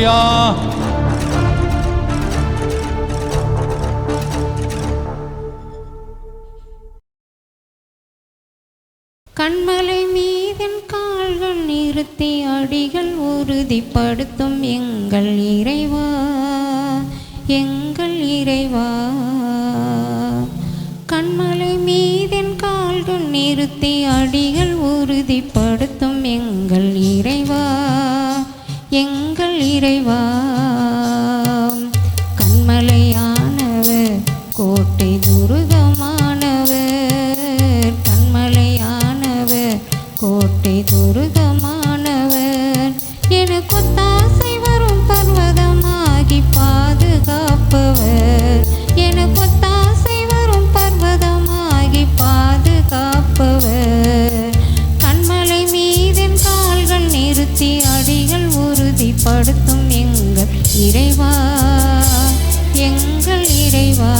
அல்லேலூயா. கண்மலை மீதன் கால்கள் நிறுத்தி அடிகள் உறுதிப்படுத்தும் எங்கள் இறைவா, எங்கள் இறைவா. கண்மலை மீதன் கால்கள் நிறுத்தி அடிகள் உறுதிப்படுத்தும் எங்கள் இறைவா, எங்கள் இறைவா. கண்மலையானவர் கோட்டை துருகமானவர், கண்மலையானவர் கோட்டை துருகமானவர். எனக்கு ஒத்தாசை வரும் பர்வதமாகி பாதுகாப்பவர், எனக்கு ஒத்தாசை வரும் பர்வதமாகி பாதுகாப்பவர். கண்மலை மீதின் கால்கள் நிறுத்தி அடிகள் உறுதிப்படுத்தும் எங்கள் இறைவா, எங்கள் இறைவா.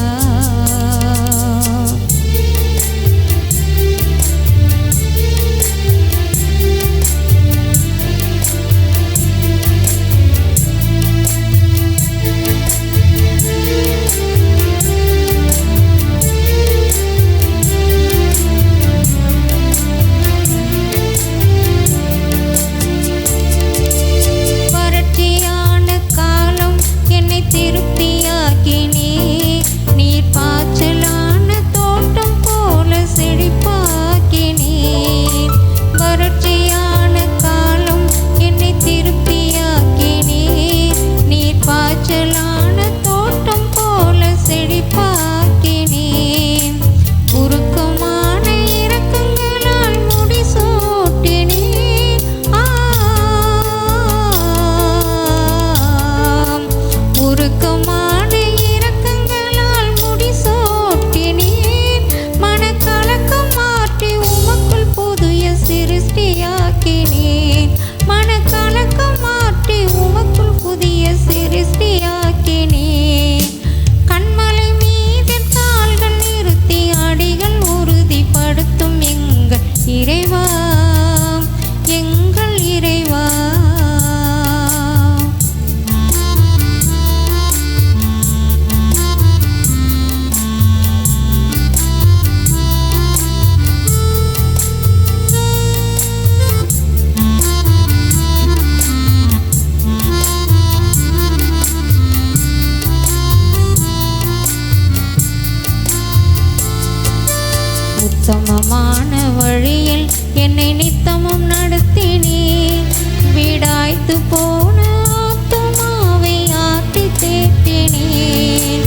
உத்தமமான வழியில் என்னை நித்தமும் நடத்தினீர், விடாய்த்து போன ஆத்துமாவை ஆற்றி தேற்றினீர்.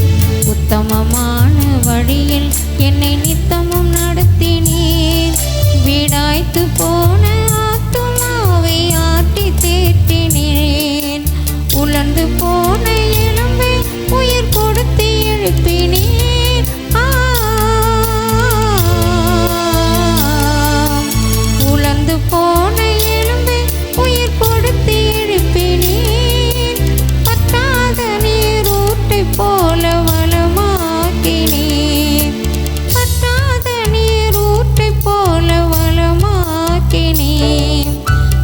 உத்தமமான வழியில் என்னை நித்தமும் நடத்தினீர், விடாய்த்து போன ஆத்துமாவை ஆற்றி தேற்றினீர். உலர்ந்து போன எலும்பை உயிர் கொடுத்து எழுப்பினீர். போன எலும்பை உயிர் கொடுத்து எழுப்பினீர். பற்றாத நீரூற்றை போல வளமாக்கினீர், பற்றாத நீரூற்றை போல வளமாக்கினீர்.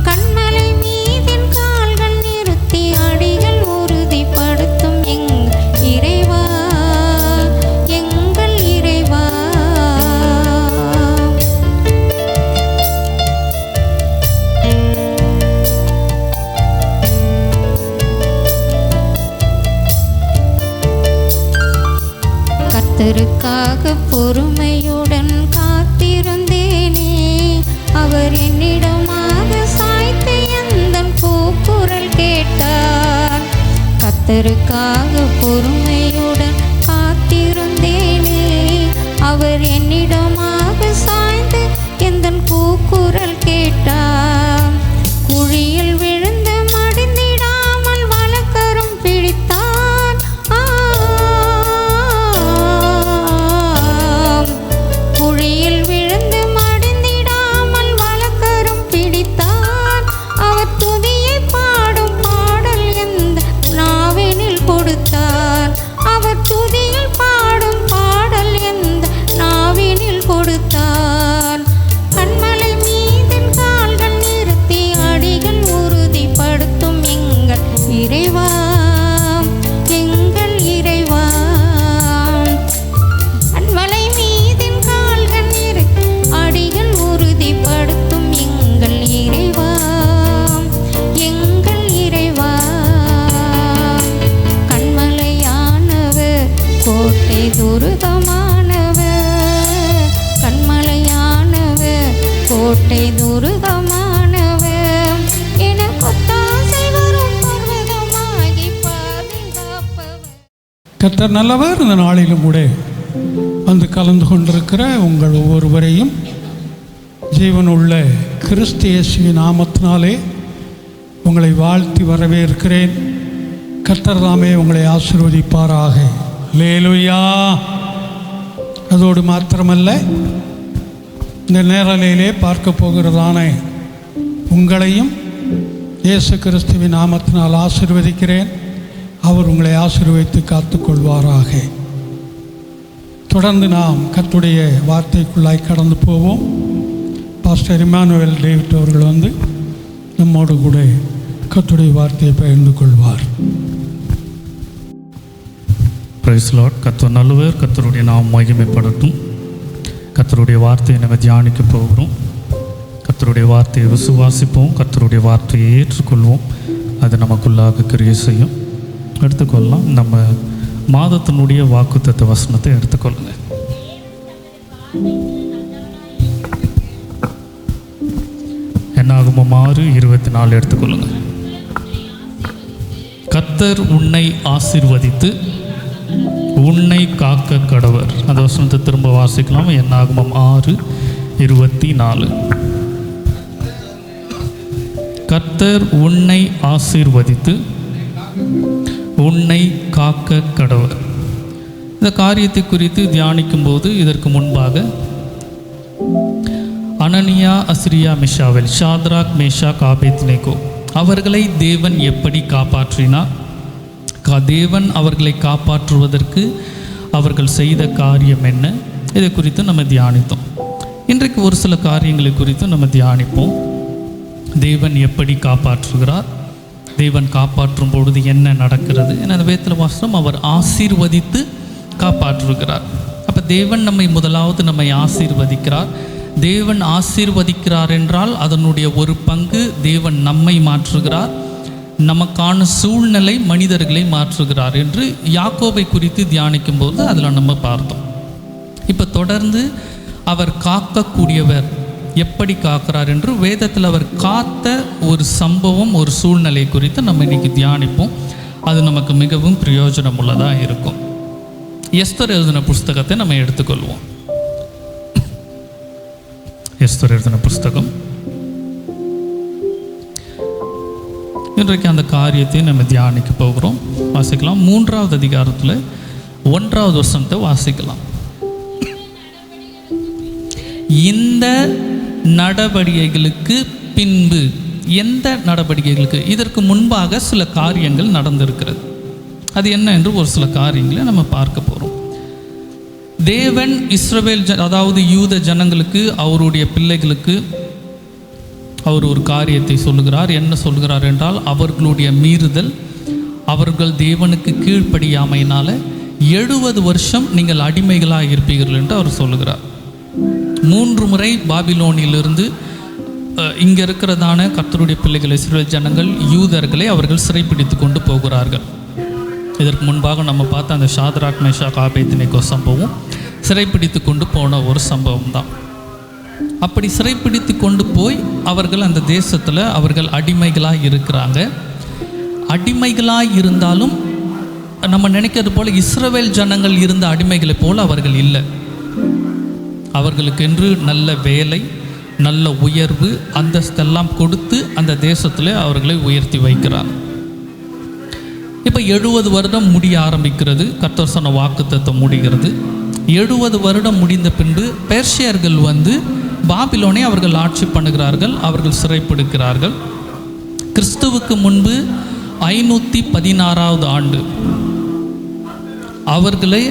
கண்மலை மீதின் கால்கள் நிறுத்தி அடிகள் உறுதிப்படுத்தும் எங்கள் இறைவா, எங்கள் இறைவா. கர்த்தருக்காக பொறுமையுடன் காத்திருந்தேனே, அவர் என்னிடமாக சாய்த்து எந்தன் கூக்குரல் கேட்டார். கர்த்தருக்காக பொறுமையுடன் காத்திருந்தேனே, அவர் என்னிடமாக சாய்ந்து எந்தன் கூக்குரல் கேட்டார். குழியில் விழுந்த மடிந்திடாமல் வலக்கரம் பிடித்தார். குழியில் விழுந்து மடிந்திடாமல் வலக்கரம் பிடித்தார். அவர் துதியை பாடும் பாடல் எந்த நாவினில் கொடுத்தார். அவர் துதியில் பாடும் பாடல் எந்த நாவினில் கொடுத்தார். கண்மலை மீது கோட்டை துருகமானவர், கண்மலையானவர், கோட்டை துருகமானவர், எனக்கொத்தாசை வரும் பர்வதமாகி பாதுகாப்பவர். கர்த்தர் நல்லவர். இந்த நாளிலும் கூட வந்து கலந்து கொண்டிருக்கிற உங்கள் ஒவ்வொருவரையும் ஜீவனுள்ள கிறிஸ்து இயேசுவின் நாமத்தினாலே உங்களை வாழ்த்தி வரவேற்கிறேன். கர்த்தர் தாமே உங்களை ஆசீர்வதிப்பாராக. அல்லேலூயா. அதோடு மாத்திரமல்ல, இந்த நேரலையிலே பார்க்க போகிறதான உங்களையும் இயேசு கிறிஸ்துவின் நாமத்தினால் ஆசீர்வதிக்கிறேன். அவர் உங்களை ஆசீர்வதித்து காத்துக்கொள்வாராக. தொடர்ந்து நாம் கர்த்தருடைய வார்த்தைக்குள்ளாய் கடந்து போவோம். பாஸ்டர் இமானுவேல் டேவிட் அவர்கள் வந்து நம்மோடு கூட கர்த்தருடைய வார்த்தையை பகிர்ந்து கொள்வார். Praise Lord. கர்த்தர் நல்லவர். கர்த்தருடைய நாம் மகிமைப்படட்டும். கர்த்தருடைய வார்த்தையை நம்ம தியானிக்க போகிறோம். கர்த்தருடைய வார்த்தையை விசுவாசிப்போம். கர்த்தருடைய வார்த்தையை ஏற்றுக்கொள்வோம். அது நமக்குள்ளாக கிரியை செய்யும். எடுத்துக்கொள்ளலாம். நம்ம மாதத்தினுடைய வாக்குத்தத்த வசனத்தை எடுத்துக்கொள்ளுங்க. என்னாகுமோ 6:24 எடுத்துக்கொள்ளுங்க. கர்த்தர் உன்னை ஆசீர்வதித்து உன்னை காக்க கடவர். அந்த வசனத்தை திரும்ப வாசிக்கலாம். என்னாகுமோ 6:24. கர்த்தர் உன்னை ஆசீர்வதித்து உன்னை காக்க கடவர். இந்த காரியத்தை குறித்து தியானிக்கும் போது இதற்கு முன்பாக அனனியா, அஸ்ரியா, மிஷாவேல், ஷாத்ராக், மேஷாக், ஆபேத்நேகோ அவர்களை தேவன் எப்படி காப்பாற்றினார், தேவன் அவர்களை காப்பாற்றுவதற்கு அவர்கள் செய்த காரியம் என்ன, இதை குறித்து நம்ம தியானித்தோம். இன்றைக்கு ஒரு சில காரியங்களை குறித்து நம்ம தியானிப்போம். தேவன் எப்படி காப்பாற்றுகிறார், தேவன் காப்பாற்றும் பொழுது என்ன நடக்கிறது. ஏன்னா வேதத்தில் வாசனம் அவர் ஆசீர்வதித்து காப்பாற்றுகிறார். அப்போ தேவன் நம்மை ஆசீர்வதிக்கிறார். தேவன் ஆசீர்வதிக்கிறார் என்றால் அதனுடைய ஒரு பங்கு தேவன் நம்மை மாற்றுகிறார், நமக்கான சூழ்நிலை மனிதர்களை மாற்றுகிறார் என்று யாக்கோபை குறித்து தியானிக்கும் போது அதில் நம்ம பார்த்தோம். இப்போ தொடர்ந்து அவர் காக்கக்கூடியவர், எப்படி காக்கிறார் என்று வேதத்தில் அவர் காத்த ஒரு சம்பவம், ஒரு சூழ்நிலை குறித்து நம்ம இன்னைக்கு தியானிப்போம். அது நமக்கு மிகவும் பிரயோஜனம் உள்ளதாக இருக்கும். எஸ்தர் எழுதின புஸ்தகத்தை நம்ம எடுத்துக்கொள்வோம். எஸ்தர் எழுதின புஸ்தகம். இன்றைக்கு அந்த காரியத்தை நம்ம தியானிக்க போகிறோம். வாசிக்கலாம். 3வது அதிகாரத்தில் 1வது வசனத்தை வாசிக்கலாம். இந்த நடவடிக்கைகளுக்கு பின்பு, எந்த நடவடிக்கைகளுக்கு, இதற்கு முன்பாக சில காரியங்கள் நடந்திருக்கிறது. அது என்ன என்று ஒரு சில காரியங்களை நம்ம பார்க்க போகிறோம். தேவன் இஸ்ரவேல் அதாவது யூத ஜனங்களுக்கு, அவருடைய பிள்ளைகளுக்கு அவர் ஒரு காரியத்தை சொல்லுகிறார். என்ன சொல்லுகிறார் என்றால், அவர்களுடைய மீறுதல், அவர்கள் தேவனுக்கு கீழ்ப்படியாமையினால 70 வருஷம் நீங்கள் அடிமைகளாக இருப்பீர்கள் என்று அவர் சொல்லுகிறார். 3 முறை பாபிலோனிலிருந்து இங்கே இருக்கிறதான கர்த்தருடைய பிள்ளைகள் இஸ்ரவேல் ஜனங்கள் யூதர்களை அவர்கள் சிறைப்பிடித்து கொண்டு போகிறார்கள். இதற்கு முன்பாக நம்ம பார்த்த அந்த ஷாத்ராக், மேஷாக், ஆபேத்நேகோ சம்பவம் சிறைப்பிடித்து கொண்டு போன ஒரு சம்பவம் தான். அப்படி சிறைப்பிடித்து கொண்டு போய் அவர்கள் அந்த தேசத்தில் அவர்கள் அடிமைகளாக இருக்கிறாங்க. அடிமைகளாக இருந்தாலும் நம்ம நினைக்கிறது போல் இஸ்ரவேல் ஜனங்கள் இருந்த அடிமைகளை போல் அவர்கள் இல்லை. அவர்களுக்கென்று நல்ல வேலை, நல்ல உயர்வு, அந்தஸ்தெல்லாம் கொடுத்து அந்த தேசத்தில் அவர்களை உயர்த்தி வைக்கிறார். இப்போ 70 வருடம் முடிய ஆரம்பிக்கிறது. கர்த்தர் சொன்ன வாக்குத்தத்தம் முடிகிறது. 70 வருடம் முடிந்த பின்பு பெர்ஷியர்கள் வந்து பாபிலோனை அவர்கள் ஆட்சி பண்ணுகிறார்கள், அவர்கள் சிறைப்பிடிக்கிறார்கள். கிறிஸ்துவுக்கு முன்பு 516வது ஆண்டு அவர்களை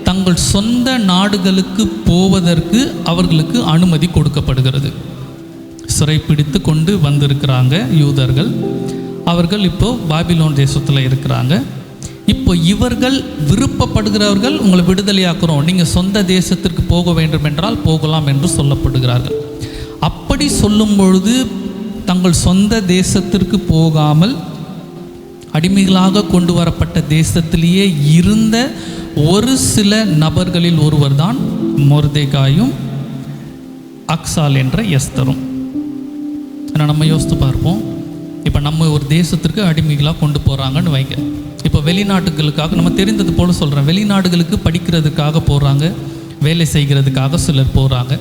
தங்கள் சொந்த நாடுகளுக்கு போவதற்கு அவர்களுக்கு அனுமதி கொடுக்கப்படுகிறது. சிறைப்பிடித்து கொண்டு வந்திருக்கிறாங்க யூதர்கள். அவர்கள் இப்போ பாபிலோன் தேசத்தில் இருக்கிறாங்க. இப்போ இவர்கள் விருப்பப்படுகிறவர்கள், உங்களை விடுதலையாக்குறோம், நீங்கள் சொந்த தேசத்திற்கு போக வேண்டும் என்றால் போகலாம் என்று சொல்லப்படுகிறார்கள். அப்படி சொல்லும் பொழுது தங்கள் சொந்த தேசத்திற்கு போகாமல் அடிமைகளாக கொண்டு வரப்பட்ட தேசத்திலேயே இருந்த ஒரு சில நபர்களில் ஒருவர் தான் மொர்தெகாயும் அக்சால் என்ற எஸ்தரும். ஆனால் நம்ம யோசித்து பார்ப்போம், இப்போ நம்ம ஒரு தேசத்திற்கு அடிமைகளாக கொண்டு போகிறாங்கன்னு வைங்க. இப்போ வெளிநாட்டுகளுக்காக நம்ம தெரிந்தது போல் சொல்கிறேன், வெளிநாடுகளுக்கு படிக்கிறதுக்காக போகிறாங்க, வேலை செய்கிறதுக்காக சிலர் போகிறாங்க.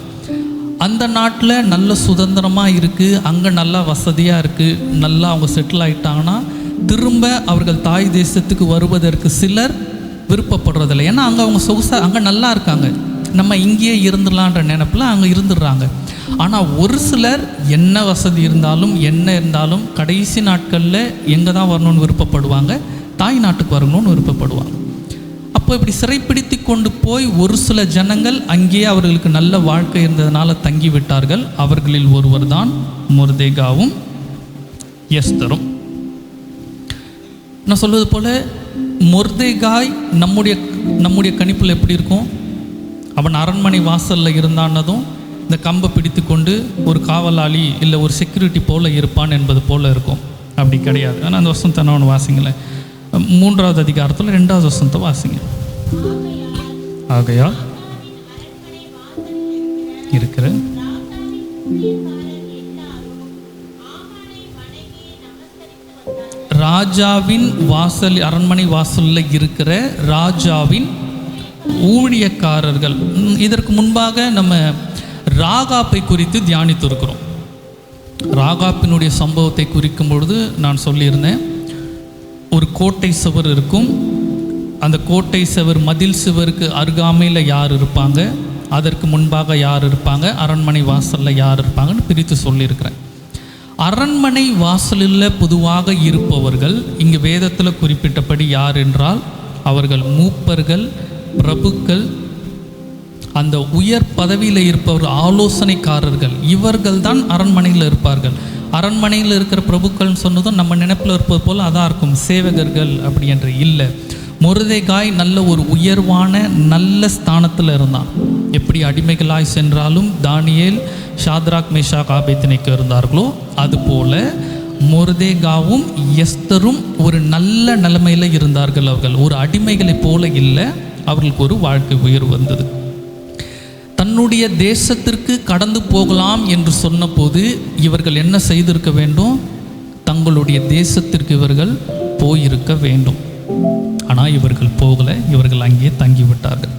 அந்த நாட்டில் நல்ல சுதந்திரமாக இருக்குது, அங்கே நல்லா வசதியாக இருக்குது, நல்லா அவங்க செட்டில் ஆகிட்டாங்கன்னா திரும்ப அவர்கள் தாய் தேசத்துக்கு வருவதற்கு சிலர் விருப்பப்படுறதில்லை. ஏன்னா அங்கே அவங்க சொகுசாக அங்கே நல்லா இருக்காங்க, நம்ம இங்கேயே இருந்துடலான்ற நினைப்பில் அங்கே இருந்துடுறாங்க. ஆனால் ஒரு சிலர் என்ன வசதி இருந்தாலும் என்ன இருந்தாலும் கடைசி நாட்களில் எங்கே தான் வரணும்னு விருப்பப்படுவாங்க, தாய் நாட்டுக்கு வரணும்னு விருப்பப்படுவாங்க. அப்போ இப்படி சிறைப்பிடித்து கொண்டு போய் ஒரு சில ஜனங்கள் அங்கேயே அவர்களுக்கு நல்ல வாழ்க்கை இருந்ததுனால தங்கிவிட்டார்கள். அவர்களில் ஒருவர் தான் மொர்தெகாவும் எஸ்தரும். நான் சொல்வது போல் மொர்தெகாய் நம்முடைய கணிப்பில் எப்படி இருக்கும்? அவன் அரண்மனை வாசலில் இருந்தானதும் இந்த கம்பை பிடித்து கொண்டு ஒரு காவலாளி இல்லை ஒரு செக்யூரிட்டி போல் இருப்பான் என்பது போல் இருக்கும். அப்படி கிடையாது. ஆனால் அந்த வசனத்தை நான் வாசிங்களேன், 3வது அதிகாரத்தில் 2வது வசனத்தை வாசிங்க. ஆகையால் இருக்கிற ராஜாவின் வாசல், அரண்மனை வாசலில் இருக்கிற ராஜாவின் ஊழியக்காரர்கள். இதற்கு முன்பாக நம்ம ராகாப்பை குறித்து தியானித்திருக்கிறோம். ராகாப்பினுடைய சம்பவத்தை குறிக்கும் பொழுது நான் சொல்லியிருந்தேன், ஒரு கோட்டை சுவர் இருக்கும், அந்த கோட்டை சுவர் மதில் சுவருக்கு அருகாமையில் யார் இருப்பாங்க, அதற்கு முன்பாக யார் இருப்பாங்க, அரண்மனை வாசலில் யார் இருப்பாங்கன்னு பிரித்து சொல்லியிருக்கிறேன். அரண்மனை வாசலில் பொதுவாக இருப்பவர்கள் இங்கு வேதத்தில் குறிப்பிட்டபடி யார் என்றால் அவர்கள் மூப்பர்கள், பிரபுக்கள், அந்த உயர் பதவியில் இருப்பவர் ஆலோசனைக்காரர்கள். இவர்கள் தான் அரண்மனையில் இருப்பார்கள். அரண்மனையில் இருக்கிற பிரபுக்கள்னு சொன்னதும் நம்ம நினைப்பில் இருப்பது போல் அதான் இருக்கும், சேவகர்கள் அப்படி என்று இல்லை. மொர்தெகாய் நல்ல ஒரு உயர்வான நல்ல ஸ்தானத்தில் இருந்தான். எப்படி அடிமைகளாய் சென்றாலும் தானியேல், ஷாத்ராக், மேஷாக், ஆபேத்நேகோ இருந்தார்களோ அதுபோல மொர்தெகாவும் எஸ்தரும் ஒரு நல்ல நிலைமையில் இருந்தார்கள். அவர்கள் ஒரு அடிமைகளைப் போல இல்லை, அவர்களுக்கு ஒரு வாழ்க்கை உயர்வு வந்தது. தன்னுடைய தேசத்திற்கு கடந்து போகலாம் என்று சொன்னபோது இவர்கள் என்ன செய்திருக்க வேண்டும்? தங்களுடைய தேசத்திற்கு இவர்கள் போயிருக்க வேண்டும். ஆனால் இவர்கள் போகலை, இவர்கள் அங்கே தங்கிவிட்டார்கள்.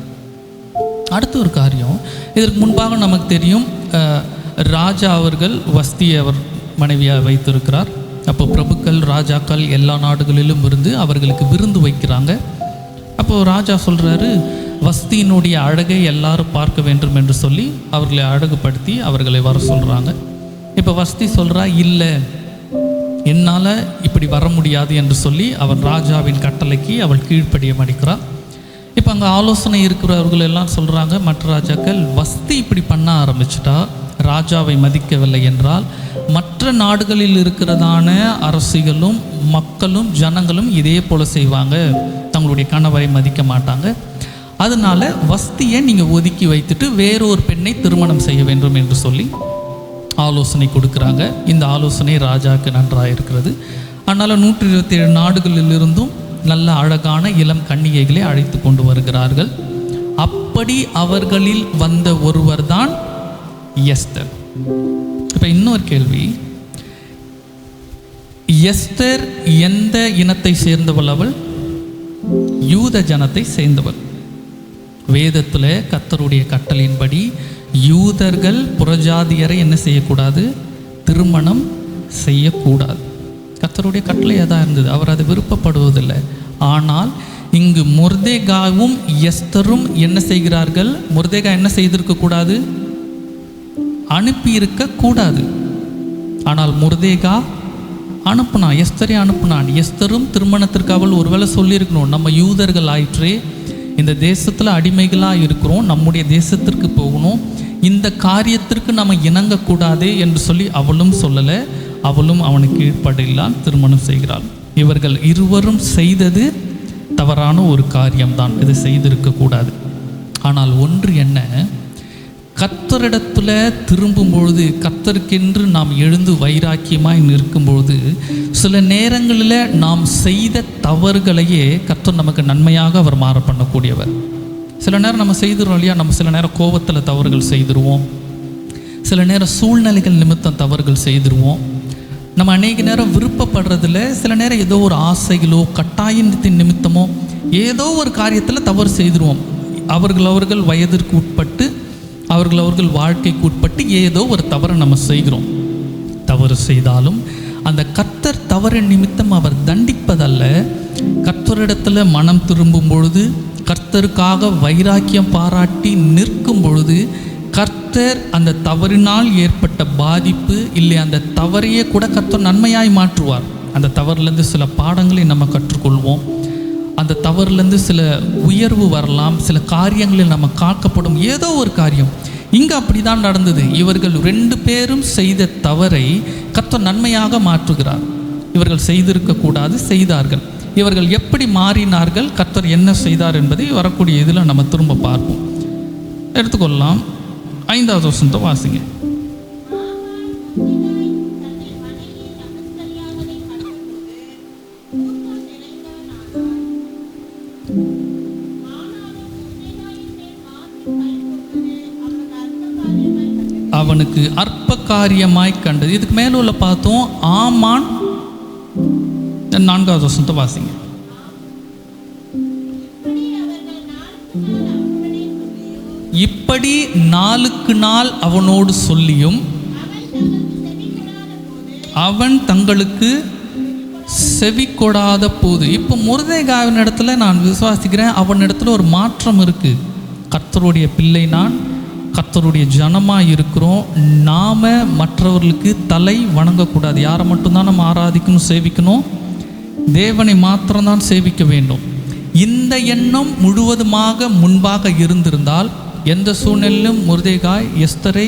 அடுத்த ஒரு காரியம், இதற்கு முன்பாக நமக்கு தெரியும், ராஜா அவர்கள் வஸ்தியை அவர் மனைவியாக வைத்திருக்கிறார். அப்போ பிரபுக்கள், ராஜாக்கள் எல்லா நாடுகளிலும் இருந்து அவர்களுக்கு விருந்து வைக்கிறாங்க. அப்போது ராஜா சொல்கிறாரு, வஸ்தியினுடைய அழகை எல்லாரும் பார்க்க வேண்டும் என்று சொல்லி அவர்களை அழகுபடுத்தி அவர்களை வர சொல்கிறாங்க. இப்போ வஸ்தி சொல்கிறா, இல்லை என்னால் இப்படி வர முடியாது என்று சொல்லி அவன் ராஜாவின் கட்டளைக்கு அவள் கீழ்ப்படிய மடிக்கிறாள். இப்போ அங்கே ஆலோசனை இருக்கிறவர்கள் எல்லாம் சொல்கிறாங்க, மற்ற ராஜாக்கள், வஸ்தி இப்படி பண்ண ஆரம்பிச்சிட்டா, ராஜாவை மதிக்கவில்லை என்றால் மற்ற நாடுகளில் இருக்கிறதான அரசிகளும் மக்களும் ஜனங்களும் இதே போல் செய்வாங்க, தங்களுடைய கணவரை மதிக்க மாட்டாங்க. அதனால் வஸ்தியை நீங்கள் ஒதுக்கி வைத்துட்டு வேறொரு பெண்ணை திருமணம் செய்ய வேண்டும் என்று சொல்லி ஆலோசனை கொடுக்குறாங்க. இந்த ஆலோசனை ராஜாவுக்கு நன்றாக இருக்கிறது. அதனால் 127 நாடுகளிலிருந்தும் நல்ல அழகான இளம் கன்னிகைகளை அழைத்து கொண்டு வருகிறார்கள். அப்படி அவர்களில் வந்த ஒருவர் தான் எஸ்தர். இப்போ இன்னொரு கேள்வி, எஸ்தர் எந்த இனத்தை சேர்ந்தவள்? அவள் யூத ஜனத்தை சேர்ந்தவள். வேதத்தில் கர்த்தருடைய கட்டளையின்படி யூதர்கள் புறஜாதியரை என்ன செய்யக்கூடாது? திருமணம் செய்யக்கூடாது. கர்த்தருடைய கட்டளை அதான் இருந்தது. அவர் அதை விருப்பப்படுவதில்லை. ஆனால் இங்கு மொர்தெகாவும் எஸ்தரும் என்ன செய்கிறார்கள்? மொர்தெகா என்ன செய்திருக்கக்கூடாது? அனுப்பியிருக்கக்கூடாது. ஆனால் மொர்தெகா அனுப்புனான், எஸ்தரை அனுப்புனான். எஸ்தரும் திருமணத்திற்கு அவள் ஒருவேளை சொல்லியிருக்கணும், நம்ம யூதர்கள் ஆயிற்றே, இந்த தேசத்தில் அடிமைகளாக இருக்கிறோம், நம்முடைய தேசத்திற்கு போகணும், இந்த காரியத்திற்கு நம்ம இணங்கக்கூடாது என்று சொல்லி அவளும் சொல்லலை. அவளும் அவனுக்கு கீழ்ப்படில்லான், திருமணம் செய்கிறாள். இவர்கள் இருவரும் செய்தது தவறான ஒரு காரியம்தான், இது செய்திருக்கக்கூடாது. ஆனால் ஒன்று என்ன, கர்த்தரிடத்துல திரும்பும்பொழுது, கர்த்தருக்கென்று நாம் எழுந்து வைராக்கியமாய் நிற்கும்பொழுது, சில நேரங்களில் நாம் செய்த தவறுகளையே கர்த்தர் நமக்கு நன்மையாக அவர் மாற பண்ணக்கூடியவர். சில நேரம் நம்ம செய்துருவோம் இல்லையா, நம்ம சில நேரம் கோபத்தில் தவறுகள் செய்துருவோம், சில நேரம் சூழ்நிலைகள் நிமித்தம் தவறுகள் செய்துருவோம். நம்ம அநேக நேரம் விருப்பப்படுறதில்ல, சில நேரம் ஏதோ ஒரு ஆசைகளோ கட்டாயத்தின் நிமித்தமோ ஏதோ ஒரு காரியத்தில் தவறு செய்துருவோம். அவர்கள் வயதிற்கு உட்பட்டு, அவர்கள் வாழ்க்கைக்கு உட்பட்டு ஏதோ ஒரு தவறை நம்ம செய்கிறோம். தவறு செய்தாலும் அந்த கர்த்தர் தவறு நிமித்தம் அவர் தண்டிப்பதல்ல. கர்த்தரிடத்தில் மனம் திரும்பும் பொழுது, கர்த்தருக்காக வைராக்கியம் பாராட்டி நிற்கும் பொழுது, கர்த்தர் அந்த தவறினால் ஏற்பட்ட பாதிப்பு இல்லை, அந்த தவறையே கூட கர்த்தர் நன்மையாய் மாற்றுவார். அந்த தவறுலேருந்து சில பாடங்களை நம்ம கற்றுக்கொள்வோம். அந்த தவறுலேருந்து சில உயர்வு வரலாம், சில காரியங்களில் நம்ம காக்கப்படும். ஏதோ ஒரு காரியம் இங்கே அப்படி தான் நடந்தது. இவர்கள் 2 பேரும் செய்த தவறை கர்த்தர் நன்மையாக மாற்றுகிறார். இவர்கள் செய்திருக்கக்கூடாது, செய்தார்கள். இவர்கள் எப்படி மாறினார்கள், கர்த்தர் என்ன செய்தார் என்பதை வரக்கூடிய இதில் நம்ம திரும்ப பார்ப்போம். எடுத்துக்கொள்ளலாம். 5வது வசனத்தை வாசிங்க. அவனுக்கு அற்ப காரியமாய் கண்டது. இதுக்கு மேல உள்ள பார்த்தோம். ஆமான் 4வது வசனத்தை வாசிங்க. இப்படி நாளுக்கு நாள் அவனோடு சொல்லியும் அவன் தங்களுக்கு செவி கொடாத போது. இப்போ மொர்தெகாயின் இடத்துல நான் விசுவாசிக்கிறேன், அவன் இடத்துல ஒரு மாற்றம் இருக்கு. கர்த்தருடைய பிள்ளை, நான் கர்த்தருடைய ஜனமாக இருக்கிறோம். நாம் மற்றவர்களுக்கு தலை வணங்கக்கூடாது. யாரை மட்டும்தான் நம்ம ஆராதிக்கணும், சேவிக்கணும்? தேவனை மாத்திரம்தான் சேவிக்க வேண்டும். இந்த எண்ணம் முழுவதுமாக முன்பாக இருந்திருந்தால் எந்த சூழ்நிலையிலும் மொர்தெகாய் எஸ்தரை,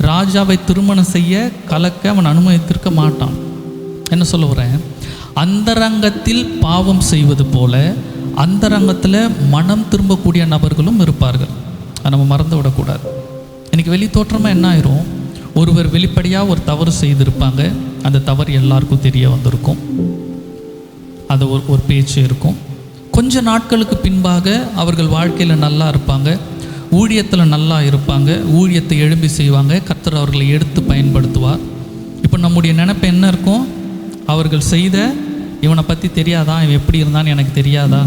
ராஜாவை திருமணம் செய்ய கலக்க அவன் அனுமதித்திருக்க மாட்டான். என்ன சொல்ல வரேன்? அந்தரங்கத்தில் பாவம் செய்வது போல அந்தரங்கத்தில் மனம் திரும்பக்கூடிய நபர்களும் இருப்பார்கள். அதை நம்ம மறந்து விடக்கூடாது. இன்றைக்கி வெளி தோற்றமாக என்ன ஆயிரும்? ஒருவர் வெளிப்படையாக ஒரு தவறு செய்திருப்பாங்க, அந்த தவறு எல்லாருக்கும் தெரிய வந்திருக்கும், அது ஒரு பேச்சு இருக்கும். கொஞ்ச நாட்களுக்கு பின்பாக அவர்கள் வாழ்க்கையில் நல்லா இருப்பாங்க, ஊழியத்தில் நல்லா இருப்பாங்க, ஊழியத்தை எழும்பி செய்வாங்க, கர்த்தர் அவர்களை எடுத்து பயன்படுத்துவார். இப்போ நம்முடைய நினைப்பு என்ன இருக்கும்? அவர்கள் செய்த, இவனை பற்றி தெரியாதா, இவன் எப்படி இருந்தான்னு எனக்கு தெரியாதா,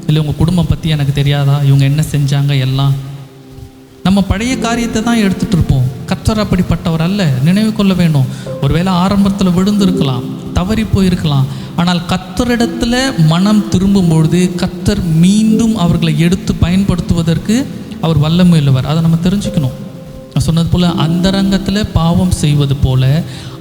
இல்லை உங்கள் குடும்பம் பற்றி எனக்கு தெரியாதா, இவங்க என்ன செஞ்சாங்க, எல்லாம் நம்ம பழைய காரியத்தை தான் எடுத்துகிட்டு இருப்போம். கர்த்தர் அப்படிப்பட்டவர் அல்ல, நினைவு கொள்ள வேண்டும். ஒருவேளை ஆரம்பத்தில் விழுந்திருக்கலாம், தவறி போயிருக்கலாம், ஆனால் கர்த்தரிடத்தில் மனம் திரும்பும்பொழுது கர்த்தர் மீண்டும் அவர்களை எடுத்து பயன்படுத்துவதற்கு அவர் வல்லமை உள்ளவர். அதை நம்ம தெரிஞ்சுக்கணும். நான் சொன்னது போல் அந்தரங்கத்தில் பாவம் செய்வது போல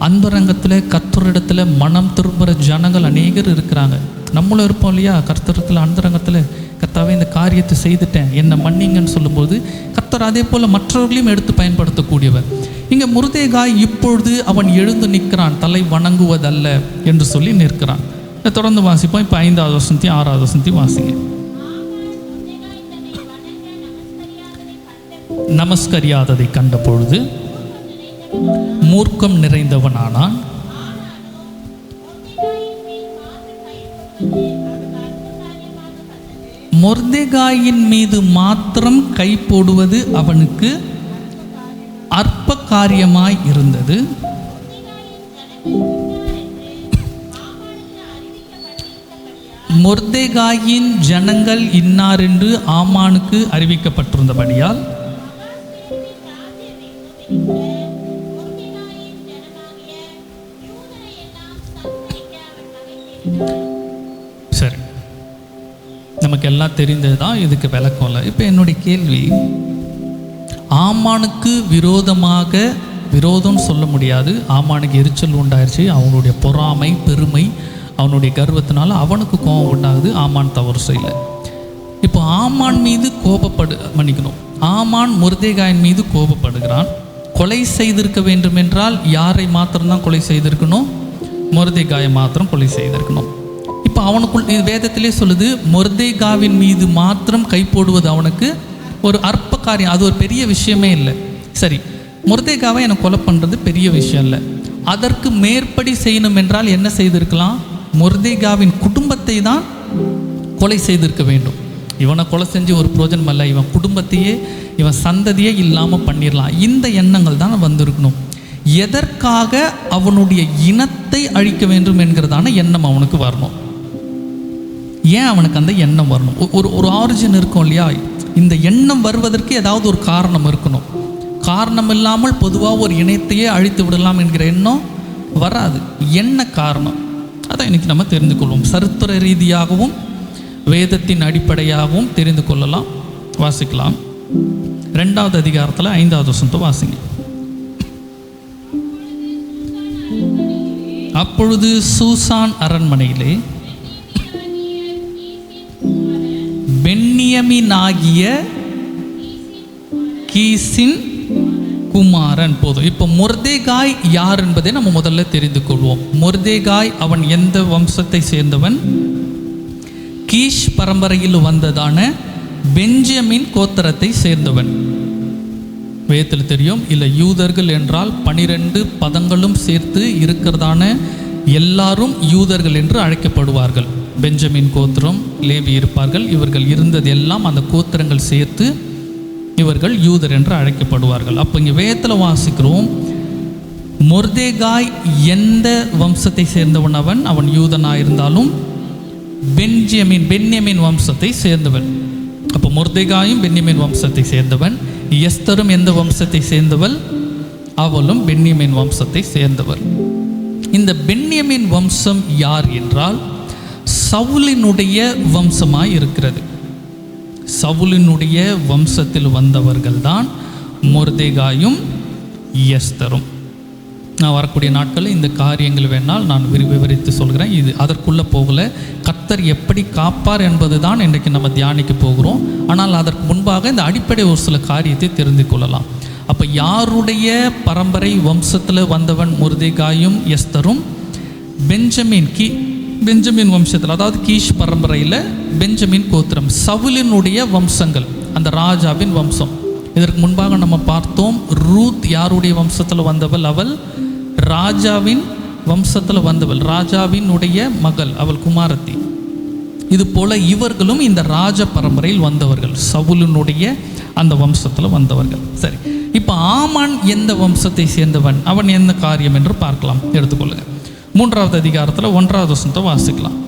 அந்தரங்கத்தில் கர்த்தரிடத்தில் மனம் திரும்புகிற ஜனங்கள் அநேகர் இருக்கிறாங்க. நம்மளும் இருப்போம் இல்லையா? கர்த்தரிடத்தில் அந்தரங்கத்தில், கர்த்தாவே இந்த காரியத்தை செய்துட்டேன், என்னை மன்னிங்கன்னு சொல்லும்போது கர்த்தர் அதே போல் மற்றவர்களையும் எடுத்து பயன்படுத்தக்கூடியவர். இங்கே மொர்தெகாய் இப்பொழுது அவன் எழுந்து நிற்கிறான், தலை வணங்குவதல்ல என்று சொல்லி நிற்கிறான். தொடர்ந்து வாசிப்போம். இப்போ 5வது வசனத்தையும் 6வது வசனத்தையும் வாசிங்க. நமஸ்கரியாததை கண்ட பொழுது மூர்க்கம் நிறைந்தவனானான். மொர்தெகாயின் மீது மாத்திரம் கை போடுவது அவனுக்கு அற்ப காரியமாய் இருந்தது. மொர்தெகாயின் ஜனங்கள் இன்னார் என்று ஆமானுக்கு அறிவிக்கப்பட்டிருந்தபடியால் சரி, நமக்கு எல்லாம் தெரிந்தது தான், இதுக்கு விளக்கம் இல்லை. இப்போ என்னுடைய கேள்வி, ஆமானுக்கு விரோதம் சொல்ல முடியாது. ஆமானுக்கு எரிச்சல் உண்டாயிருச்சு, அவனுடைய பொறாமை, பெருமை, அவனுடைய கர்வத்தினால அவனுக்கு கோபம் உண்டாகுது. ஆமான் தவறு செய்யலை. இப்போ ஆமான் மீது மன்னிக்கணும், ஆமான் மொர்தெகாயின் மீது கோபப்படுகிறான். கொலை செய்திருக்க வேண்டும் என்றால் யாரை மாத்திரம்தான் கொலை செய்திருக்கணும்? மொர்தெகாயை மாத்திரம் கொலை செய்திருக்கணும். இப்போ அவனுக்குள் இது வேதத்திலே சொல்லுது, மொர்தெகாவின் மீது மாத்திரம் கை போடுவது அவனுக்கு ஒரு அற்ப காரியம், அது ஒரு பெரிய விஷயமே இல்லை. சரி, மொர்தெகாவை எனக்கு கொலை பண்ணுறது பெரிய விஷயம் இல்லை. அதற்கு மேற்படி செய்யணும் என்றால் என்ன செய்திருக்கலாம்? மொர்தெகாவின் குடும்பத்தை தான் கொலை செய்திருக்க வேண்டும். இவனை கொலை செஞ்சு ஒரு பிரயோஜனம் அல்ல, இவன் குடும்பத்தையே இவன் சந்ததியே இல்லாமல் பண்ணிடலாம். இந்த எண்ணங்கள் தான் வந்திருக்கணும். எதற்காக? அவனுடைய இனத்தை அழிக்க வேண்டும் என்கிறதான எண்ணம் அவனுக்கு வரணும். ஏன் அவனுக்கு அந்த எண்ணம் வரணும்? ஒரு ஆரிஜின் இருக்கும் இல்லையா? இந்த எண்ணம் வருவதற்கு ஏதாவது ஒரு காரணம் இருக்கணும். காரணம் இல்லாமல் பொதுவாக ஒரு இனத்தையே அழித்து விடலாம் என்கிற எண்ணம் வராது. என்ன காரணம்? அதை இன்னைக்கு நம்ம தெரிந்து கொள்வோம். சரித்திர ரீதியாகவும் வேதத்தின் அடிப்படையாகவும் தெரிந்து கொள்ளலாம். வாசிக்கலாம். 2வது அதிகாரத்தில் 5வது வசனத்தை வாசிங்க. அப்பொழுது சூசான் அரண்மனையிலே பென்யமீனாகிய கீசின் குமாரன். போதும். இப்போ மொர்தெகாய் யார் என்பதை நம்ம முதல்ல தெரிந்து கொள்வோம். மொர்தெகாய் அவன் எந்த வம்சத்தை சேர்ந்தவன்? கீஷ் பரம்பரையில் வந்ததான பெஞ்சமின் கோத்திரத்தை சேர்ந்தவன். வேதத்தில் தெரியும். இல்லை, யூதர்கள் என்றால் 12 பதங்களும் சேர்த்து இருக்கிறதான எல்லாரும் யூதர்கள் என்று அழைக்கப்படுவார்கள். பெஞ்சமின் கோத்திரம், லேவி இருப்பார்கள். இவர்கள் இருந்தது எல்லாம் அந்த கோத்திரங்கள் சேர்த்து இவர்கள் யூதர் என்று அழைக்கப்படுவார்கள். அப்போ இங்கே வேதத்தில் வாசிக்கிறோம், மொர்தெகாய் எந்த வம்சத்தை சேர்ந்தவன்? அவன் யூதனாக இருந்தாலும் பென்யமின் வம்சத்தை சேர்ந்தவன். அப்போ மொர்தெகாயும் பென்யமின் வம்சத்தை சேர்ந்தவன். எஸ்தரும் எந்த வம்சத்தை சேர்ந்தவள்? அவளும் பென்யமின் வம்சத்தை சேர்ந்தவர். இந்த பென்யமின் வம்சம் யார் என்றால் சவுலினுடைய வம்சமாய் இருக்கிறது. சவுலினுடைய வம்சத்தில் வந்தவர்கள் தான் மொர்தெகாயும் எஸ்தரும். நான் வரக்கூடிய நாட்களில் இந்த காரியங்கள் வேணால் நான் விவரித்து சொல்கிறேன். இது அதற்குள்ளே போகல. கர்த்தர் எப்படி காப்பார் என்பது தான் இன்றைக்கு நம்ம தியானிக்க போகிறோம். ஆனால் அதற்கு முன்பாக இந்த அடிப்படை ஒரு சில காரியத்தை தெரிந்து கொள்ளலாம். அப்போ யாருடைய பரம்பரை வம்சத்தில் வந்தவன் மொர்தெகாயும் எஸ்தரும்? பெஞ்சமின் வம்சத்தில், அதாவது கீஷ் பரம்பரையில் பெஞ்சமின் கோத்திரம், சவுலினுடைய வம்சங்கள், அந்த ராஜாவின் வம்சம். இதற்கு முன்பாக நம்ம பார்த்தோம், ரூத் யாருடைய வம்சத்தில் வந்தவள்? அவள் ராஜாவின் வம்சத்தில் வந்தவள், ராஜாவினுடைய மகள், அவள் குமாரத்தி. இது போல இவர்களும் இந்த ராஜ பரம்பரையில் வந்தவர்கள், சவுலினுடைய அந்த வம்சத்தில் வந்தவர்கள். சரி, இப்போ ஆமான் எந்த வம்சத்தை சேர்ந்தவன்? அவன் என்ன காரியம் என்று பார்க்கலாம். எடுத்துக்கொள்ளுங்க. 3வது அதிகாரத்தில் 1வது வசனத்தை வாசிக்கலாம்.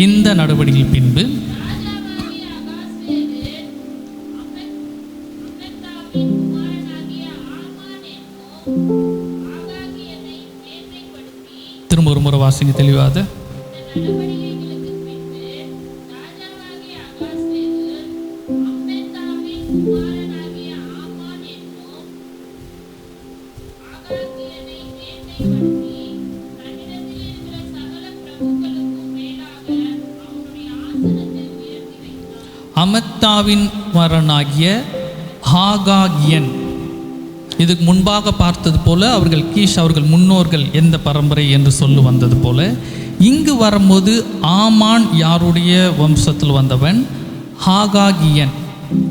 இந்த நடவடிக்கை பின்பு திரும்ப ஒரு முறை வாசிங்க தெளிவாத. அமத்தாவின் மகனாகிய ஆகாகியன். இதுக்கு முன்பாக பார்த்தது போல அவர்கள் கீஷ், அவர்கள் முன்னோர்கள் எந்த பரம்பரை என்று சொல்லி வந்தது போல இங்கு வரும்போது ஆமான் யாருடைய வம்சத்தில் வந்தவன்? ஆகாகியன்.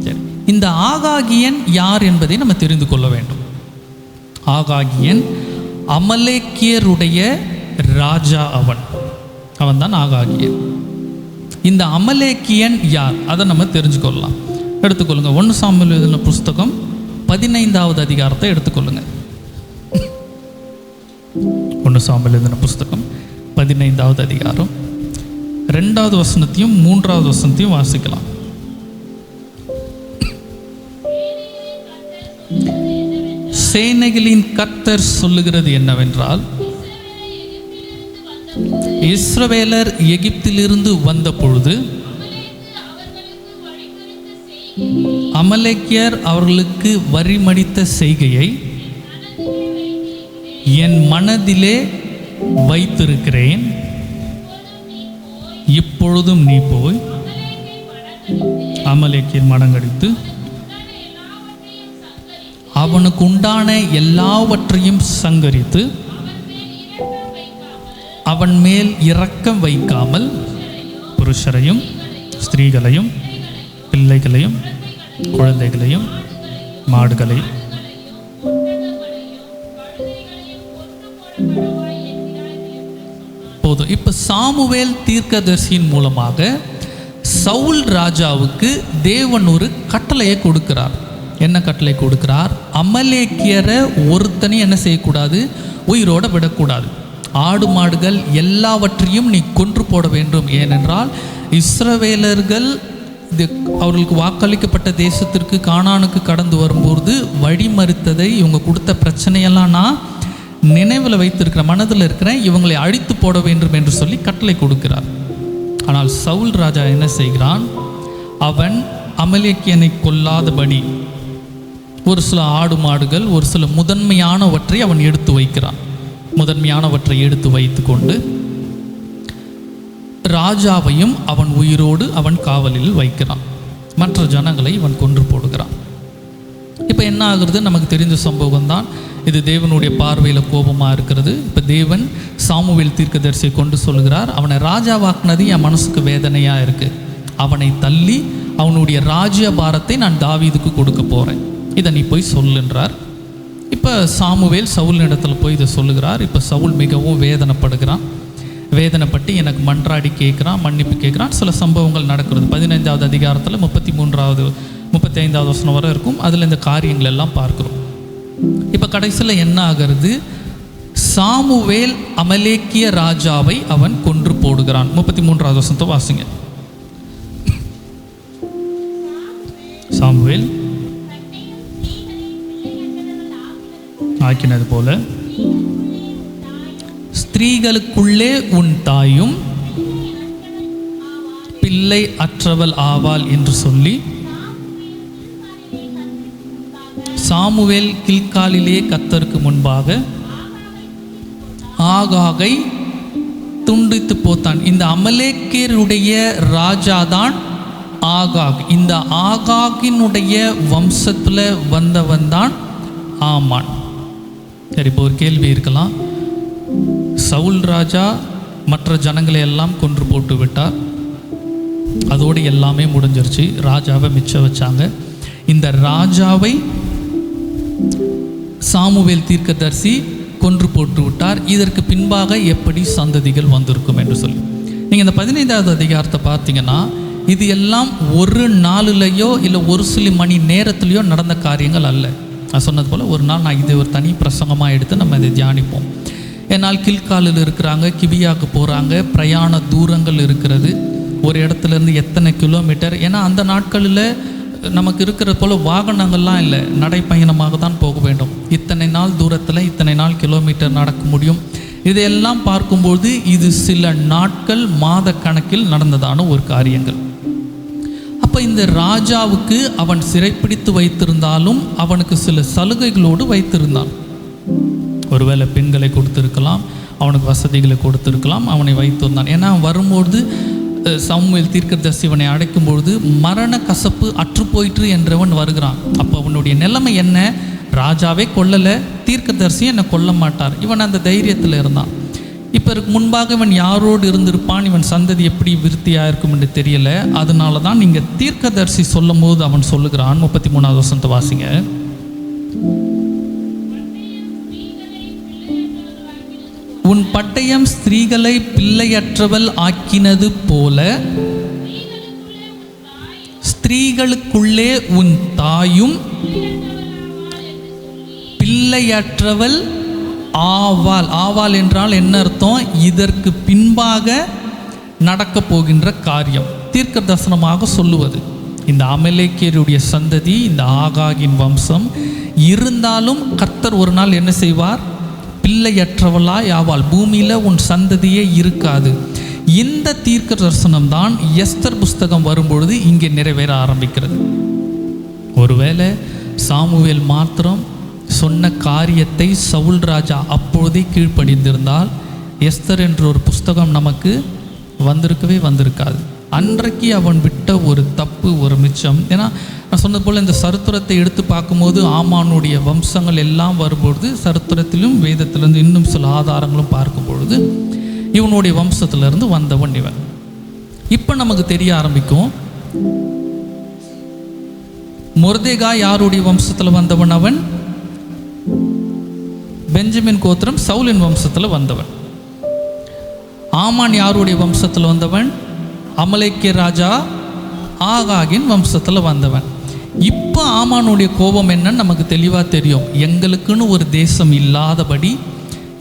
சரி, இந்த ஆகாகியன் யார் என்பதை நம்ம தெரிந்து கொள்ள வேண்டும். ஆகாகியன் அமலேக்கியருடைய ராஜா. அவன் தான் ஆகாகியன். இந்த அமலேக்கியன் யார்? அதை நம்ம தெரிஞ்சுக்கொள்ளலாம். எடுத்துக்கொள்ளுங்க. 1 சாமுவேல் எழுதின புஸ்தகம் 15வது அதிகாரத்தை எடுத்துக்கொள்ளுங்க. 1 சாமுவேல் எழுதின புஸ்தகம் 15வது அதிகாரம் 2வது வசனத்தையும் 3வது வசனத்தையும் வாசிக்கலாம். சேனைகளின் கர்த்தர் சொல்லுகிறது என்னவென்றால், இஸ்ரவேலர் எகிப்திலிருந்து வந்த பொழுது அமலேக்கியர் அவர்களுக்கு வரிமடித்த செய்கையை என் மனதிலே வைத்திருக்கிறேன். இப்பொழுதும் நீ போய் அமலேக்கியர் மடங்கடித்து அவனுக்கு உண்டான எல்லாவற்றையும் சங்கரித்து அவன் மேல் இரக்கம் வைக்காமல் புருஷரையும் ஸ்திரீகளையும் பிள்ளைகளையும் குழந்தைகளையும் மாடுகளையும். போதும். இப்போ சாமுவேல் தீர்க்கதரிசியின் மூலமாக சவுல் ராஜாவுக்கு தேவன் ஒரு கட்டளையை கொடுக்கிறார். என்ன கட்டளை கொடுக்கிறார்? அமலேக்கியரை ஒருத்தனையும் என்ன செய்யக்கூடாது, உயிரோட விடக்கூடாது. ஆடு மாடுகள் எல்லாவற்றையும் நீ கொன்று போட வேண்டும். ஏனென்றால் இஸ்ரவேலர்கள் அவர்களுக்கு வாக்களிக்கப்பட்ட தேசத்திற்கு கானானுக்கு கடந்து வரும்போது வழி மறித்ததை, இவங்க கொடுத்த பிரச்சனையெல்லாம் நான் நினைவில் வைத்திருக்கிற, மனதில் இருக்கிறேன், இவங்களை அழித்து போட வேண்டும் என்று சொல்லி கட்டளை கொடுக்கிறார். ஆனால் சவுல் ராஜா என்ன செய்கிறான்? அவன் அமலேக்கியனை கொல்லாதபடி ஒரு சில ஆடு மாடுகள், ஒரு சில முதன்மையானவற்றை அவன் எடுத்து வைக்கிறான். முதன்மையானவற்றை எடுத்து வைத்து கொண்டு ராஜாவையும் அவன் உயிரோடு அவன் காவலில் வைக்கிறான். மற்ற ஜனங்களை இவன் கொன்று போடுகிறான். இப்போ என்ன ஆகுறது? நமக்கு தெரிந்த சம்பவம் தான் இது. தேவனுடைய பார்வையில் கோபமாக இருக்கிறது. இப்போ தேவன் சாமுவேல் தீர்க்கதரிசியை கொண்டு சொல்கிறார், அவனை ராஜாவாக்குனது என் மனசுக்கு வேதனையாக இருக்குது, அவனை தள்ளி அவனுடைய ராஜ்யபாரத்தை நான் தாவீதுக்கு கொடுக்க போகிறேன், இதை நீ போய் சொல்லுன்றார். இப்போ சாமுவேல் சவுல் இடத்துல போய் இதை சொல்லுகிறார். இப்போ சவுல் மிகவும் வேதனைப்படுகிறான். வேதனைப்பட்டு எனக்கு மன்றாடி கேட்குறான், மன்னிப்பு கேட்குறான். சில சம்பவங்கள் நடக்கிறது. 15வது அதிகாரத்தில் 35வது வசனம் வரை இருக்கும். அதில் இந்த காரியங்கள் எல்லாம் பார்க்குறோம். இப்போ கடைசியில் என்ன ஆகிறது? சாமுவேல் அமலேக்கிய ராஜாவை அவன் கொன்று போடுகிறான். 33வது வசனத்தை வாசிங்க. சாமுவேல் ஆக்கினது போல ஸ்திரீகளுக்குள்ளே உன் தாயும் பிள்ளை அற்றவள் ஆவாள் என்று சொல்லி சாமுவேல் கில்காலிலே கர்த்தருக்கு முன்பாக ஆகாகை துண்டித்து போத்தான். இந்த அமலேக்கியருடைய ராஜாதான் ஆகாக். இந்த ஆகாகினுடைய வம்சத்தில் வந்தவன் தான் ஆமான். சரி, இப்போ ஒரு கேள்வி இருக்கலாம். சவுல் ராஜா மற்ற ஜனங்களை எல்லாம் கொன்று போட்டு விட்டார், அதோடு எல்லாமே முடிஞ்சிருச்சு. ராஜாவை மிச்சம் வச்சாங்க. இந்த ராஜாவை சாமுவேல் தீர்க்கதரிசி கொன்று போட்டு விட்டார். இதற்கு பின்பாக எப்படி சந்ததிகள் வந்திருக்கும் என்று சொல்லி நீங்கள் இந்த 15வது அதிகாரத்தை பார்த்தீங்கன்னா, இது எல்லாம் ஒரு நாளிலேயோ இல்லை ஒரு சில மணி நேரத்துலேயோ நடந்த காரியங்கள் அல்ல. நான் சொன்னது போல் ஒரு நாள் நான் இதை ஒரு தனி பிரசங்கமாக எடுத்து நம்ம இதை தியானிப்போம். ஏன்னால் கில்காலில் இருக்கிறாங்க, கிபியாவுக்கு போகிறாங்க, பிரயாண தூரங்கள் இருக்கிறது. ஒரு இடத்துலேருந்து எத்தனை கிலோமீட்டர். ஏன்னா அந்த நாட்களில் நமக்கு இருக்கிற போல் வாகனங்கள்லாம் இல்லை, நடைப்பயணமாக தான் போக வேண்டும். இத்தனை நாள் தூரத்தில் இத்தனை நாள் கிலோமீட்டர் நடக்க முடியும். இதையெல்லாம் பார்க்கும்போது இது சில நாட்கள், மாத கணக்கில் நடந்ததான ஒரு காரியங்கள். அப்போ இந்த ராஜாவுக்கு அவன் சிறைப்பிடித்து வைத்திருந்தாலும் அவனுக்கு சில சலுகைகளோடு வைத்திருந்தான். ஒருவேளை பெண்களை கொடுத்திருக்கலாம், அவனுக்கு வசதிகளை கொடுத்திருக்கலாம், அவனை வைத்திருந்தான். ஏன்னா வரும்போது சாமுவேல் தீர்க்கதரிசி இவனை அடைக்கும்பொழுது மரண கசப்பு அற்று போயிற்று என்றவன் வருகிறான். அப்போ அவனுடைய நிலைமை என்ன? ராஜாவே கொல்லலை, தீர்க்கதரிசி என்னை கொல்ல மாட்டார். இவன் அந்த தைரியத்தில் இருந்தான். இப்போ முன்பாக இவன் யாரோடு இருந்திருப்பான், இவன் சந்ததி எப்படி விருத்தியாக இருக்கும் என்று தெரியலை. அதனால தான் நீங்கள் தீர்க்கதரிசி சொல்லும் போது அவன் சொல்லுகிறான். 33வது வசனத்தை வாசிங்க. உன் பட்டயம் ஸ்திரீகளை பிள்ளையற்றவள் ஆக்கினது போல ஸ்திரீகளுக்குள்ளே உன் தாயும் பிள்ளையற்றவள் ஆவாள். ஆவாள் என்றால் என்ன அர்த்தம்? இதற்கு பின்பாக நடக்க போகின்ற காரியம் தீர்க்க தரிசனமாக சொல்லுவது. இந்த அமலேக்கியருடைய சந்ததி, இந்த ஆகாகின் வம்சம் இருந்தாலும் கர்த்தர் ஒரு நாள் என்ன செய்வார்? பிள்ளையற்றவளாய் ஆவாள். பூமியில் உன் சந்ததியே இருக்காது. இந்த தீர்க்க தரிசனம் தான் எஸ்தர் புஸ்தகம் வரும்பொழுது இங்கே நிறைவேற ஆரம்பிக்கிறது. ஒருவேளை சாமுவேல் மாத்திரம் சொன்ன காரியத்தை சவுல் ராஜா அப்பொழுதே கீழ்ப்படிந்திருந்தால் எஸ்தர் என்ற ஒரு புஸ்தகம் நமக்கு வந்திருக்காது. அன்றைக்கு அவன் விட்ட ஒரு தப்பு, ஒரு மிச்சம். ஏன்னா நான் சொன்னது போல் இந்த சரித்திரத்தை எடுத்து பார்க்கும்போது ஆமானுடைய வம்சங்கள் எல்லாம் வரும்பொழுது சரித்திரத்திலும் வேதத்திலிருந்து இன்னும் சில ஆதாரங்களும் பார்க்கும் பொழுது இவனுடைய வம்சத்திலிருந்து வந்தவன் இவன். இப்போ நமக்கு தெரிய ஆரம்பிக்கும் மொர்தெகாய் யாருடைய வம்சத்தில் வந்தவன்? அவன் பெஞ்சமின் கோத்திரம் சவுலின் வம்சத்தில் வந்தவன். ஆமான் யாருடைய வம்சத்தில் வந்தவன்? அமலேக்கிய ராஜா ஆகாகின் வம்சத்தில் வந்தவன். இப்போ ஆமானுடைய கோபம் என்னன்னு நமக்கு தெளிவாக தெரியும். எங்களுக்குன்னு ஒரு தேசம் இல்லாதபடி,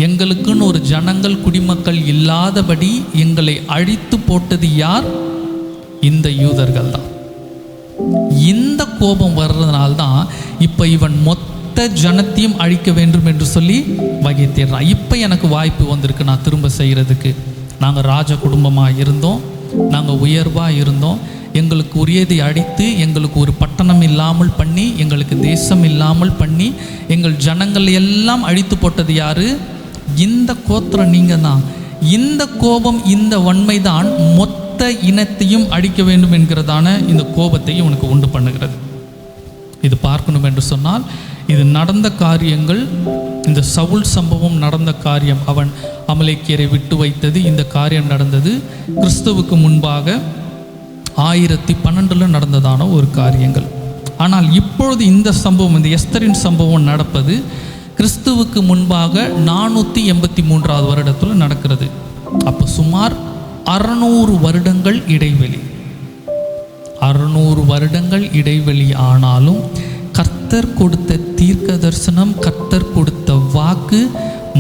எங்களுக்குன்னு ஒரு ஜனங்கள் குடிமக்கள் இல்லாதபடி எங்களை அழித்து போட்டது யார்? இந்த யூதர்கள் தான். இந்த கோபம் வர்றதுனால்தான் இப்போ இவன் மொத்த ஜனத்தையும் அழிக்க வேண்டும் என்று சொல்லி வகை தேடுறான். இப்போ எனக்கு வாய்ப்பு வந்திருக்கு நான் திரும்ப செய்கிறதுக்கு. நாங்கள் ராஜ குடும்பமாக இருந்தோம், நாங்கள் உயர்வாக இருந்தோம், எங்களுக்கு உரியதை அடித்து எங்களுக்கு ஒரு பட்டணம் இல்லாமல் பண்ணி, எங்களுக்கு தேசம் இல்லாமல் பண்ணி, எங்கள் ஜனங்கள் எல்லாம் அழித்து போட்டது யார்? இந்த கோத்திரம் நீங்கள் தான். இந்த கோபம், இந்த வன்மை தான் மொத்த இனத்தையும் அழிக்க வேண்டும் என்கிறதான இந்த கோபத்தை இவனுக்கு உண்டு பண்ணுகிறது. இது பார்க்கணும் என்று சொன்னால், இது நடந்த காரியங்கள், இந்த சவுல் சம்பவம் நடந்த காரியம், அவன் அமலேக்கியரை விட்டு வைத்தது, இந்த காரியம் நடந்தது கிறிஸ்துவுக்கு முன்பாக 1012 நடந்ததான ஒரு காரியங்கள். ஆனால் இப்பொழுது இந்த சம்பவம், இந்த எஸ்தரின் சம்பவம் நடப்பது கிறிஸ்துவுக்கு முன்பாக 483வது வருடத்தில் நடக்கிறது. அப்போ சுமார் 600 வருடங்கள் இடைவெளி. 600 வருடங்கள் இடைவெளி ஆனாலும் கர்த்தர் கொடுத்த தீர்க்க தரிசனம், கர்த்தர் கொடுத்த வாக்கு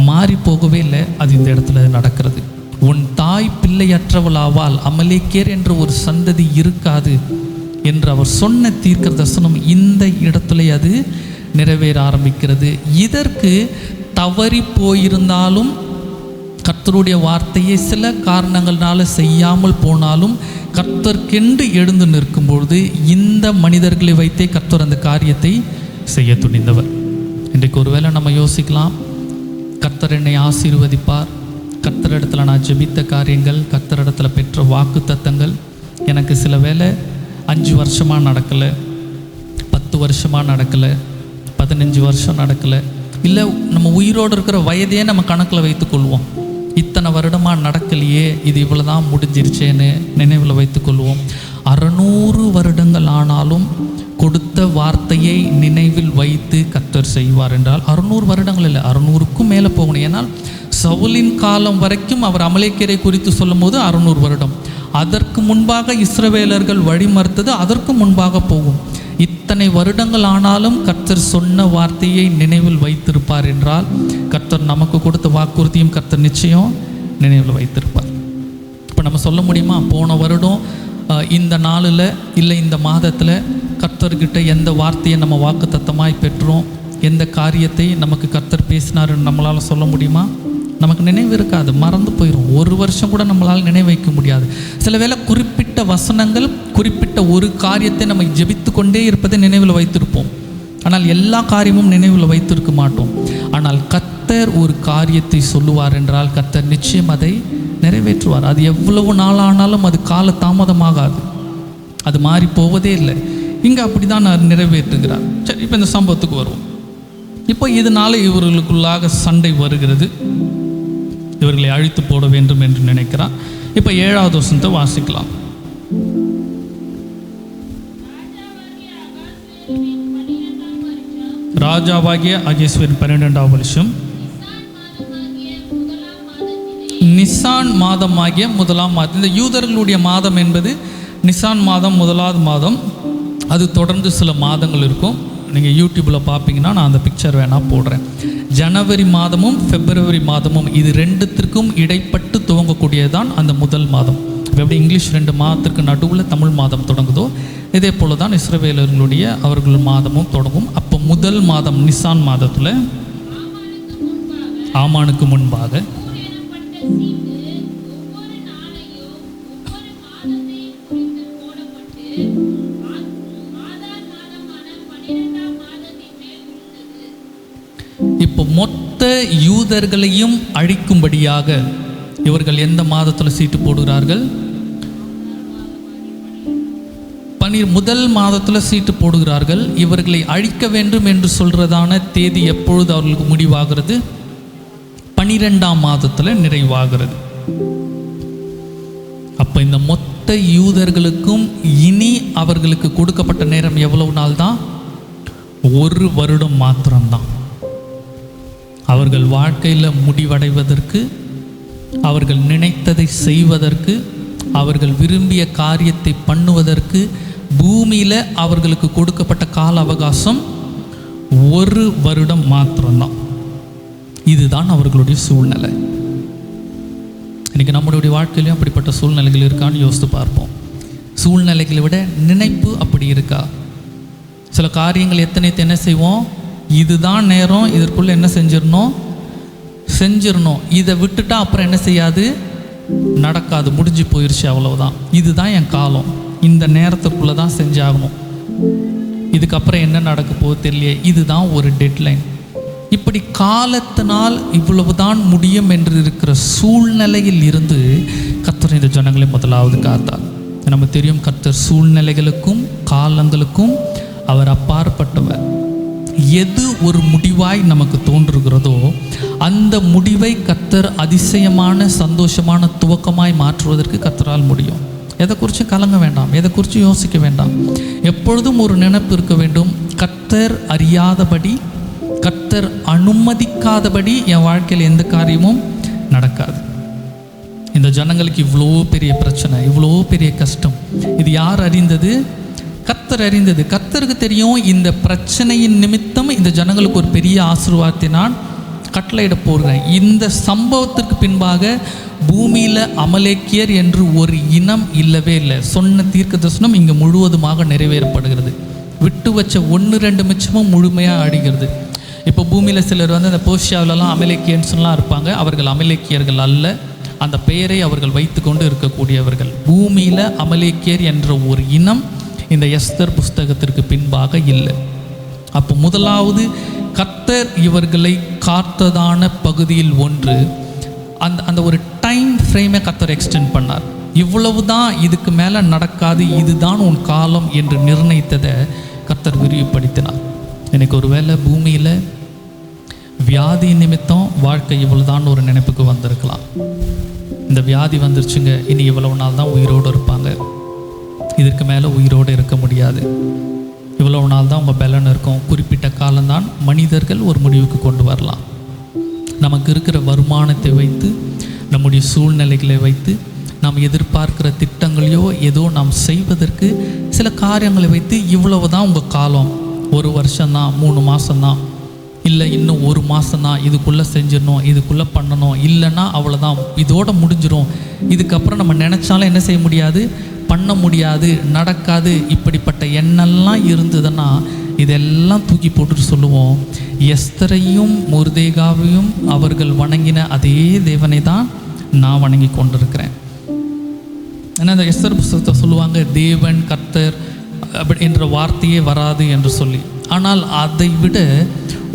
மாறி போகவே இல்லை. அது இந்த இடத்துல நடக்கிறது. உன் தாய் பிள்ளையற்றவளாவால், அமலேக்கியர் என்ற ஒரு சந்ததி இருக்காது என்று அவர் சொன்ன தீர்க்க தரிசனம் இந்த இடத்துல அது நிறைவேற ஆரம்பிக்கிறது. இதற்கு தவறி போயிருந்தாலும், கர்த்தருடைய வார்த்தையை சில காரணங்களால் செய்யாமல் போனாலும், கர்த்தர்க்கென்று எழுந்து நிற்கும்பொழுது இந்த மனிதர்களை வைத்தே கர்த்தர் அந்த காரியத்தை செய்ய துணிந்தவர். இன்றைக்கு ஒருவேளை நம்ம யோசிக்கலாம், கர்த்தர் என்னை ஆசீர்வதிப்பார், கர்த்தரிடத்தில் நான் ஜெபித்த காரியங்கள், கர்த்தரிடத்தில் பெற்ற வாக்கு தத்தங்கள் எனக்கு சில வேளை 5 வருஷமாக நடக்கலை, 10 வருஷமாக நடக்கலை, 15 வருஷம் நடக்கலை, இல்லை நம்ம உயிரோடு இருக்கிற வயதையே நம்ம கணக்கில் வைத்துக்கொள்வோம். இத்தனை வருடமாக நடக்கலையே, இது இவ்வளோ தான் முடிஞ்சிருச்சேன்னு நினைவில் வைத்துக்கொள்வோம். 600 வருடங்கள் ஆனாலும் கொடுத்த வார்த்தையை நினைவில் வைத்து கர்த்தர் செய்வார் என்றால் 600 வருடங்கள் இல்லை, 600க்கும் மேலே போகணும். ஏன்னால் சவுலின் காலம் வரைக்கும் அவர் அமலேக்கியரை குறித்து சொல்லும் போது 600 வருடம், அதற்கு முன்பாக இஸ்ரவேலர்கள் வழி மறுத்தது அதற்கு முன்பாக போகும். இத்தனை வருடங்கள் ஆனாலும் கர்த்தர் சொன்ன வார்த்தையை நினைவில் வைத்திருப்பார் என்றால், கர்த்தர் நமக்கு கொடுத்த வாக்குறுதியும் கர்த்தர் நிச்சயம் நினைவில் வைத்திருப்பார். இப்போ நம்ம சொல்ல முடியுமா, போன வருடம் இந்த நாளில் இல்லை இந்த மாதத்தில் கர்த்தர்கிட்ட எந்த வார்த்தையை நம்ம வாக்கு தத்தமாய் பெற்றோம், எந்த காரியத்தை நமக்கு கர்த்தர் பேசினாருன்னு நம்மளால் சொல்ல முடியுமா? நமக்கு நினைவு இருக்காது, மறந்து போயிடும். ஒரு வருஷம் கூட நம்மளால் நினைவு வைக்க முடியாது. சில வேளை குறிப்பிட்ட வசனங்கள், குறிப்பிட்ட ஒரு காரியத்தை நம்ம ஜெபித்து கொண்டே இருப்பதை நினைவில் வைத்திருப்போம். ஆனால் எல்லா காரியமும் நினைவில் வைத்திருக்க மாட்டோம். ஆனால் கர்த்தர் ஒரு காரியத்தை சொல்லுவார் என்றால் கர்த்தர் நிச்சயம் அதை நிறைவேற்றுவார். அது எவ்வளவு நாளானாலும் அது கால தாமதமாகாது, அது மாறி போவதே இல்லை. இங்கே அப்படி தான் நிறைவேற்றுகிறார். சரி, இப்போ இந்த சம்பவத்துக்கு வருவோம். இப்போ இதனால் இவர்களுக்குள்ளாக சண்டை வருகிறது, இவர்களை அழித்து போட வேண்டும் என்று நினைக்கிறார். இப்போ 7வது வசனத்தை வாசிக்கலாம். ராஜாவாகிய அகேஸ்வரின் 12வது வருஷம் நிசான் மாதமாகிய 1ஆம் மாதம். இந்த யூதர்களுடைய மாதம் என்பது நிசான் மாதம், 1வது மாதம். அது தொடர்ந்து சில மாதங்கள் இருக்கும். நீங்கள் யூடியூப்பில் பார்ப்பீங்கன்னா நான் அந்த பிக்சர் வேணால் போடுறேன். ஜனவரி மாதமும் பிப்ரவரி மாதமும் இது ரெண்டுத்திற்கும் இடைப்பட்டு துவங்கக்கூடியது தான் அந்த முதல் மாதம். இப்போ எப்படி இங்கிலீஷ் 2 மாதத்திற்கு நடுவில் தமிழ் மாதம் தொடங்குதோ, இதே போல தான் இஸ்ரவேலர்களுடைய அவர்கள் மாதமும் தொடங்கும். அப்போ முதல் மாதம் நிசான் மாதத்தில் ஆமானுக்கு முன்பாக இப்போ மொத்த யூதர்களையும் அழிக்கும்படியாக இவர்கள் எந்த மாதத்தில் சீட்டு போடுகிறார்கள்? முதல் மாதத்தில் சீட்டு போடுகிறார்கள். இவர்களை அழிக்க வேண்டும் என்று சொல்றதான தேதி எப்பொழுது அவர்களுக்கு முடிவாகிறது? 12ஆம் மாதத்தில் நிறைவாகிறது. அப்போ இந்த மொத்த யூதர்களுக்கும் இனி அவர்களுக்கு கொடுக்கப்பட்ட நேரம் எவ்வளவு நாள் தான்? 1 வருடம் மாத்திரம்தான். அவர்கள் வாழ்க்கையில் முடிவடைவதற்கு, அவர்கள் நினைத்ததை செய்வதற்கு, அவர்கள் விரும்பிய காரியத்தை பண்ணுவதற்கு பூமியில் அவர்களுக்கு கொடுக்கப்பட்ட கால அவகாசம் 1 வருடம் மாத்திரம்தான். இதுதான் அவர்களுடைய சூழ்நிலை. இன்றைக்கி நம்மளுடைய வாழ்க்கையிலையும் அப்படிப்பட்ட சூழ்நிலைகள் இருக்கான்னு யோசித்து பார்ப்போம். சூழ்நிலைகளை விட நினைப்பு அப்படி இருக்கா? சில காரியங்கள் என்ன செய்வோம், இதுதான் நேரம், இதற்குள்ளே என்ன செஞ்சிடணும். இதை விட்டுட்டா அப்புறம் என்ன செய்யாது, நடக்காது, முடிஞ்சு போயிடுச்சு, அவ்வளவுதான். இதுதான் என் காலம், இந்த நேரத்துக்குள்ளே தான் செஞ்சாகணும், இதுக்கப்புறம் என்ன நடக்க போகுது தெரியலையே, இதுதான் ஒரு டெட்லைன். இப்படி காலத்தினால் இவ்வளவுதான் முடியும் என்று இருக்கிற சூழ்நிலையில் இருந்து கர்த்தர் இந்த ஜனங்களை முதலாவது காத்தார். நம்ம தெரியும், கர்த்தர் சூழ்நிலைகளுக்கும் காலங்களுக்கும் அவர் அப்பாற்பட்டவர். எது ஒரு முடிவாய் நமக்கு தோன்றுகிறதோ அந்த முடிவை கர்த்தர் அதிசயமான சந்தோஷமான துவக்கமாய் மாற்றுவதற்கு கர்த்தரால் முடியும். எதை குறித்தும் கலங்க வேண்டாம், எதை குறித்தும் யோசிக்க வேண்டாம். எப்பொழுதும் ஒரு நினைப்பு இருக்க வேண்டும், கர்த்தர் அறியாதபடி, கர்த்தர் அனுமதிக்காதபடி என் வாழ்க்கையில் எந்த காரியமும் நடக்காது. இந்த ஜனங்களுக்கு இவ்வளோ பெரிய பிரச்சனை, இவ்வளோ பெரிய கஷ்டம், இது யார் அறிந்தது? கர்த்தர் அறிந்தது. கர்த்தருக்கு தெரியும், இந்த பிரச்சனையின் நிமித்தம் இந்த ஜனங்களுக்கு ஒரு பெரிய ஆசீர்வாதத்தை நான் கட்டளையிட போகிறேன். இந்த சம்பவத்திற்கு பின்பாக பூமியில் அமலேக்கியர் என்று ஒரு இனம் இல்லவே இல்லை. சொன்ன தீர்க்க தரிசனம் இங்கே முழுவதுமாக நிறைவேறப்படுகிறது. விட்டு வச்ச 1-2 மிச்சமும் முழுமையாக அடிக்கிறது. இப்போ பூமியில் சிலர் அந்த போஷியாவிலலாம் அமலேக்கியன்ஸ்லாம் இருப்பாங்க. அவர்கள் அமலேக்கியர்கள் அல்ல, அந்த பெயரை அவர்கள் வைத்து கொண்டு இருக்கக்கூடியவர்கள். பூமியில் அமலேக்கியர் என்ற ஒரு இனம் இந்த எஸ்தர் புஸ்தகத்திற்கு பின்பாக இல்லை. அப்போ முதலாவது கர்த்தர் இவர்களை காத்ததான பகுதியில் ஒன்று, அந்த ஒரு டைம் ஃப்ரேமை கர்த்தர் எக்ஸ்டெண்ட் பண்ணார். இவ்வளவு தான், இதுக்கு மேலே நடக்காது, இதுதான் உன் காலம் என்று நிர்ணயித்ததை கர்த்தர் விரிவுபடுத்தினார். எனக்கு ஒரு வேளை பூமியில் வியாதி நிமித்தம் வாழ்க்கை இவ்வளோதான் ஒரு நினைப்புக்கு வந்திருக்கலாம். இந்த வியாதி வந்துருச்சுங்க, இனி இவ்வளவு நாள் தான் உயிரோடு இருப்பாங்க, இதற்கு மேலே உயிரோடு இருக்க முடியாது, இவ்வளவு நாள் தான் உங்கள் பலன் இருக்கும், குறிப்பிட்ட காலம்தான் மனிதர்கள் ஒரு முடிவுக்கு கொண்டு வரலாம். நமக்கு இருக்கிற வருமானத்தை வைத்து, நம்முடைய சூழ்நிலைகளை வைத்து, நாம் எதிர்பார்க்கிற திட்டங்களையோ ஏதோ நாம் செய்வதற்கு சில காரியங்களை வைத்து இவ்வளவு தான் உங்கள் காலம், 1 வருஷம்தான், 3 மாதம்தான், இல்லை இன்னும் 1 மாதம்தான், இதுக்குள்ளே செஞ்சிடணும், இதுக்குள்ளே பண்ணணும், இல்லைன்னா அவ்வளோதான், இதோடு முடிஞ்சிடும், இதுக்கப்புறம் நம்ம நினச்சாலும் என்ன செய்ய முடியாது, பண்ண முடியாது, நடக்காது. இப்படிப்பட்ட எண்ணெல்லாம் இருந்ததுன்னா இதெல்லாம் தூக்கி போட்டுட்டு சொல்லுவோம், எஸ்தரையும் மொர்தேகாவையும் அவர்கள் வணங்கின அதே தேவனை தான் நான் வணங்கி கொண்டிருக்கிறேன். ஏன்னா இந்த எஸ்தர் புஸ்தகத்தை சொல்லுவாங்க, தேவன் கர்த்தர் அப்படி என்ற வார்த்தையே வராது என்று சொல்லி. ஆனால் அதை விட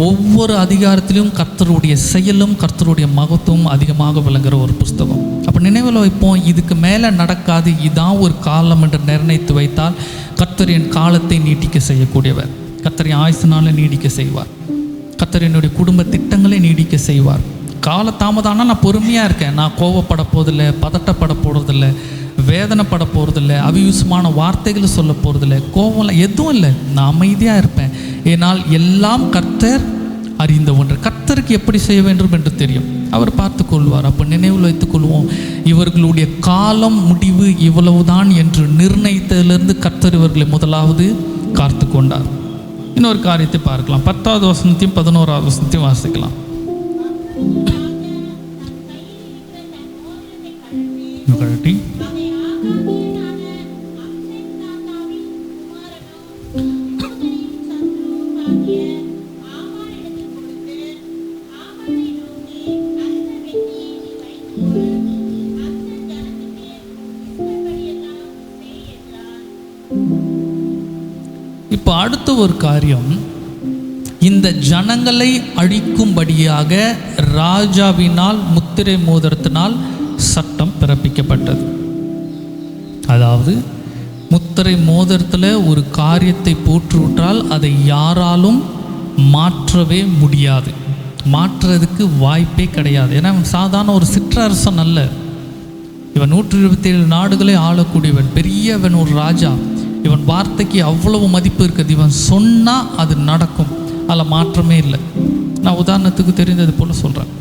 ஒவ்வொரு அதிகாரத்திலும் கர்த்தருடைய செயலும் கர்த்தருடைய மகத்துவம் அதிகமாக விளங்குகிற ஒரு புஸ்தகம். அப்போ நினைவில் வைப்போம், இதுக்கு மேலே நடக்காது, இதான் ஒரு காலம் என்று நிர்ணயித்து வைத்தால் கர்த்தர் என் காலத்தை நீட்டிக்க செய்யக்கூடியவர். கர்த்தர் என் ஆயுசினால நீடிக்க செய்வார். கர்த்தர் என்னுடைய குடும்ப திட்டங்களை நீடிக்க செய்வார். கால தாமதானா நான் பொறுமையாக இருக்கேன், நான் கோவப்பட போவதில்லை, பதட்டப்பட போகிறதில்லை, வேதனைப்பட போகிறதில்லை, அவியூசமான வார்த்தைகளை சொல்ல போகிறதில்லை, கோவம் எதுவும் இல்லை, நான் அமைதியாக இருப்பேன். ஏனால் எல்லாம் கர்த்தர் அறிந்த ஒன்று. கர்த்தருக்கு எப்படி செய்ய வேண்டும் என்று தெரியும், அவர் பார்த்து கொள்வார். அப்போ நினைவில் வைத்துக் கொள்வோம், இவர்களுடைய காலம் முடிவு இவ்வளவுதான் என்று நிர்ணயித்ததிலிருந்து கர்த்தர் இவர்களை முதலாவது காத்து கொண்டார். இன்னொரு காரியத்தை பார்க்கலாம். 10வது வசனத்தையும் 11வது வசனத்தையும் வாசிக்கலாம். கழட்டி இப்போ அடுத்த ஒரு காரியம், இந்த ஜனங்களை அழிக்கும்படியாக ராஜாவினால் முத்திரை மோதிரத்தினால் சட்டம் பிறப்பிக்கப்பட்டது. அதாவது முத்திரை மோதிரத்தில் ஒரு காரியத்தை போற்றுவிட்டால் அதை யாராலும் மாற்றவே முடியாது, மாற்றுறதுக்கு வாய்ப்பே கிடையாது. ஏன்னா சாதாரண ஒரு சிற்றரசன் அல்ல, இவன் 127 நாடுகளை ஆளக்கூடியவன், பெரியவன், ஒரு ராஜா. இவன் வார்த்தைக்கு அவ்வளவு மதிப்பு இருக்குது, இவன் சொன்னால் அது நடக்கும், அதில் மாற்றமே இல்லை. நான் உதாரணத்துக்கு தெரிந்தது போல் சொல்கிறேன்.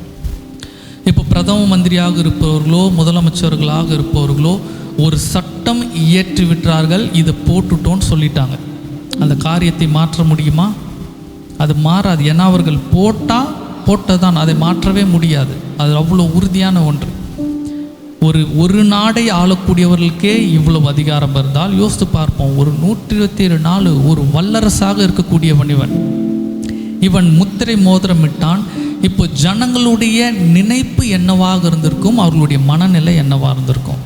இப்போ பிரதம மந்திரியாக இருப்பவர்களோ முதலமைச்சர்களாக இருப்பவர்களோ ஒரு சட்டம் இயற்றி விட்டார்கள், இதை போட்டுட்டோன்னு சொல்லிட்டாங்க. அந்த காரியத்தை மாற்ற முடியுமா? அது மாறாது. ஏன்னா அவர்கள் போட்டதான், அதை மாற்றவே முடியாது. அது அவ்வளோ உறுதியான ஒன்று. ஒரு நாடை ஆளக்கூடியவர்களுக்கே இவ்வளவு அதிகாரம் இருந்தால் யோசித்து பார்ப்போம். ஒரு 127 நாள் ஒரு வல்லரசாக இருக்கக்கூடியவன் இவன் முத்திரை மோதிரமிட்டான். இப்போ ஜனங்களுடைய நினைப்பு என்னவாக இருந்திருக்கும், அவர்களுடைய மனநிலை என்னவாக இருந்திருக்கும்?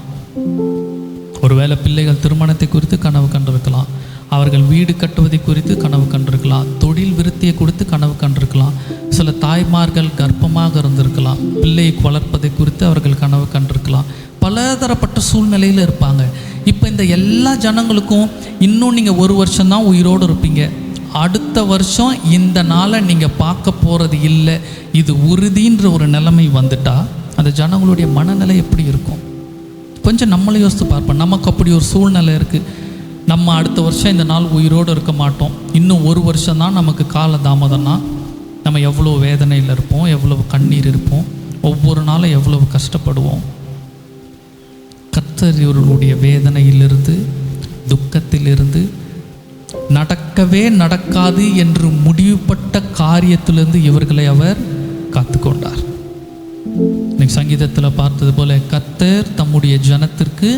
ஒருவேளை பிள்ளைகள் திருமணத்தை குறித்து கனவு கண்டிருக்கலாம், அவர்கள் வீடு கட்டுவதை குறித்து கனவு கண்டிருக்கலாம், தொழில் விருத்தியை குறித்து கனவு கண்டிருக்கலாம், சில தாய்மார்கள் கர்ப்பமாக இருந்திருக்கலாம், பிள்ளையை வளர்ப்பதை குறித்து அவர்கள் கனவு கண்டிருக்கலாம். பலதரப்பட்ட சூழ்நிலையில் இருப்பாங்க. இப்போ இந்த எல்லா ஜனங்களுக்கும் இன்னும் நீங்கள் 1 வருஷம்தான் உயிரோடு இருப்பீங்க, அடுத்த வருஷம் இந்த நாளை நீங்கள் பார்க்க போகிறது இல்லை, இது உறுதின்ற ஒரு நிலைமை வந்துட்டால் அந்த ஜனங்களுடைய மனநிலை எப்படி இருக்கும்? கொஞ்சம் நம்மளை யோசித்து பார்ப்போம். நமக்கு அப்படி ஒரு சூழ்நிலை இருக்குது, நம்ம அடுத்த வருஷம் இந்த நாள் உயிரோடு இருக்க மாட்டோம், இன்னும் 1 வருஷம்தான் நமக்கு கால தாமதம்னா நம்ம எவ்வளோ வேதனையில் இருப்போம், எவ்வளவு கண்ணீர் இருப்போம், ஒவ்வொரு நாளும் எவ்வளவு கஷ்டப்படுவோம். கர்த்தர் இவர்களுடைய வேதனையிலிருந்து, துக்கத்திலிருந்து, நடக்கவே நடக்காது என்று முடிவுபட்ட காரியத்திலிருந்து இவர்களை அவர் காத்துக்கொண்டார். இன்னைக்கு சங்கீதத்தில் பார்த்தது போல கர்த்தர் தம்முடைய ஜனத்திற்கு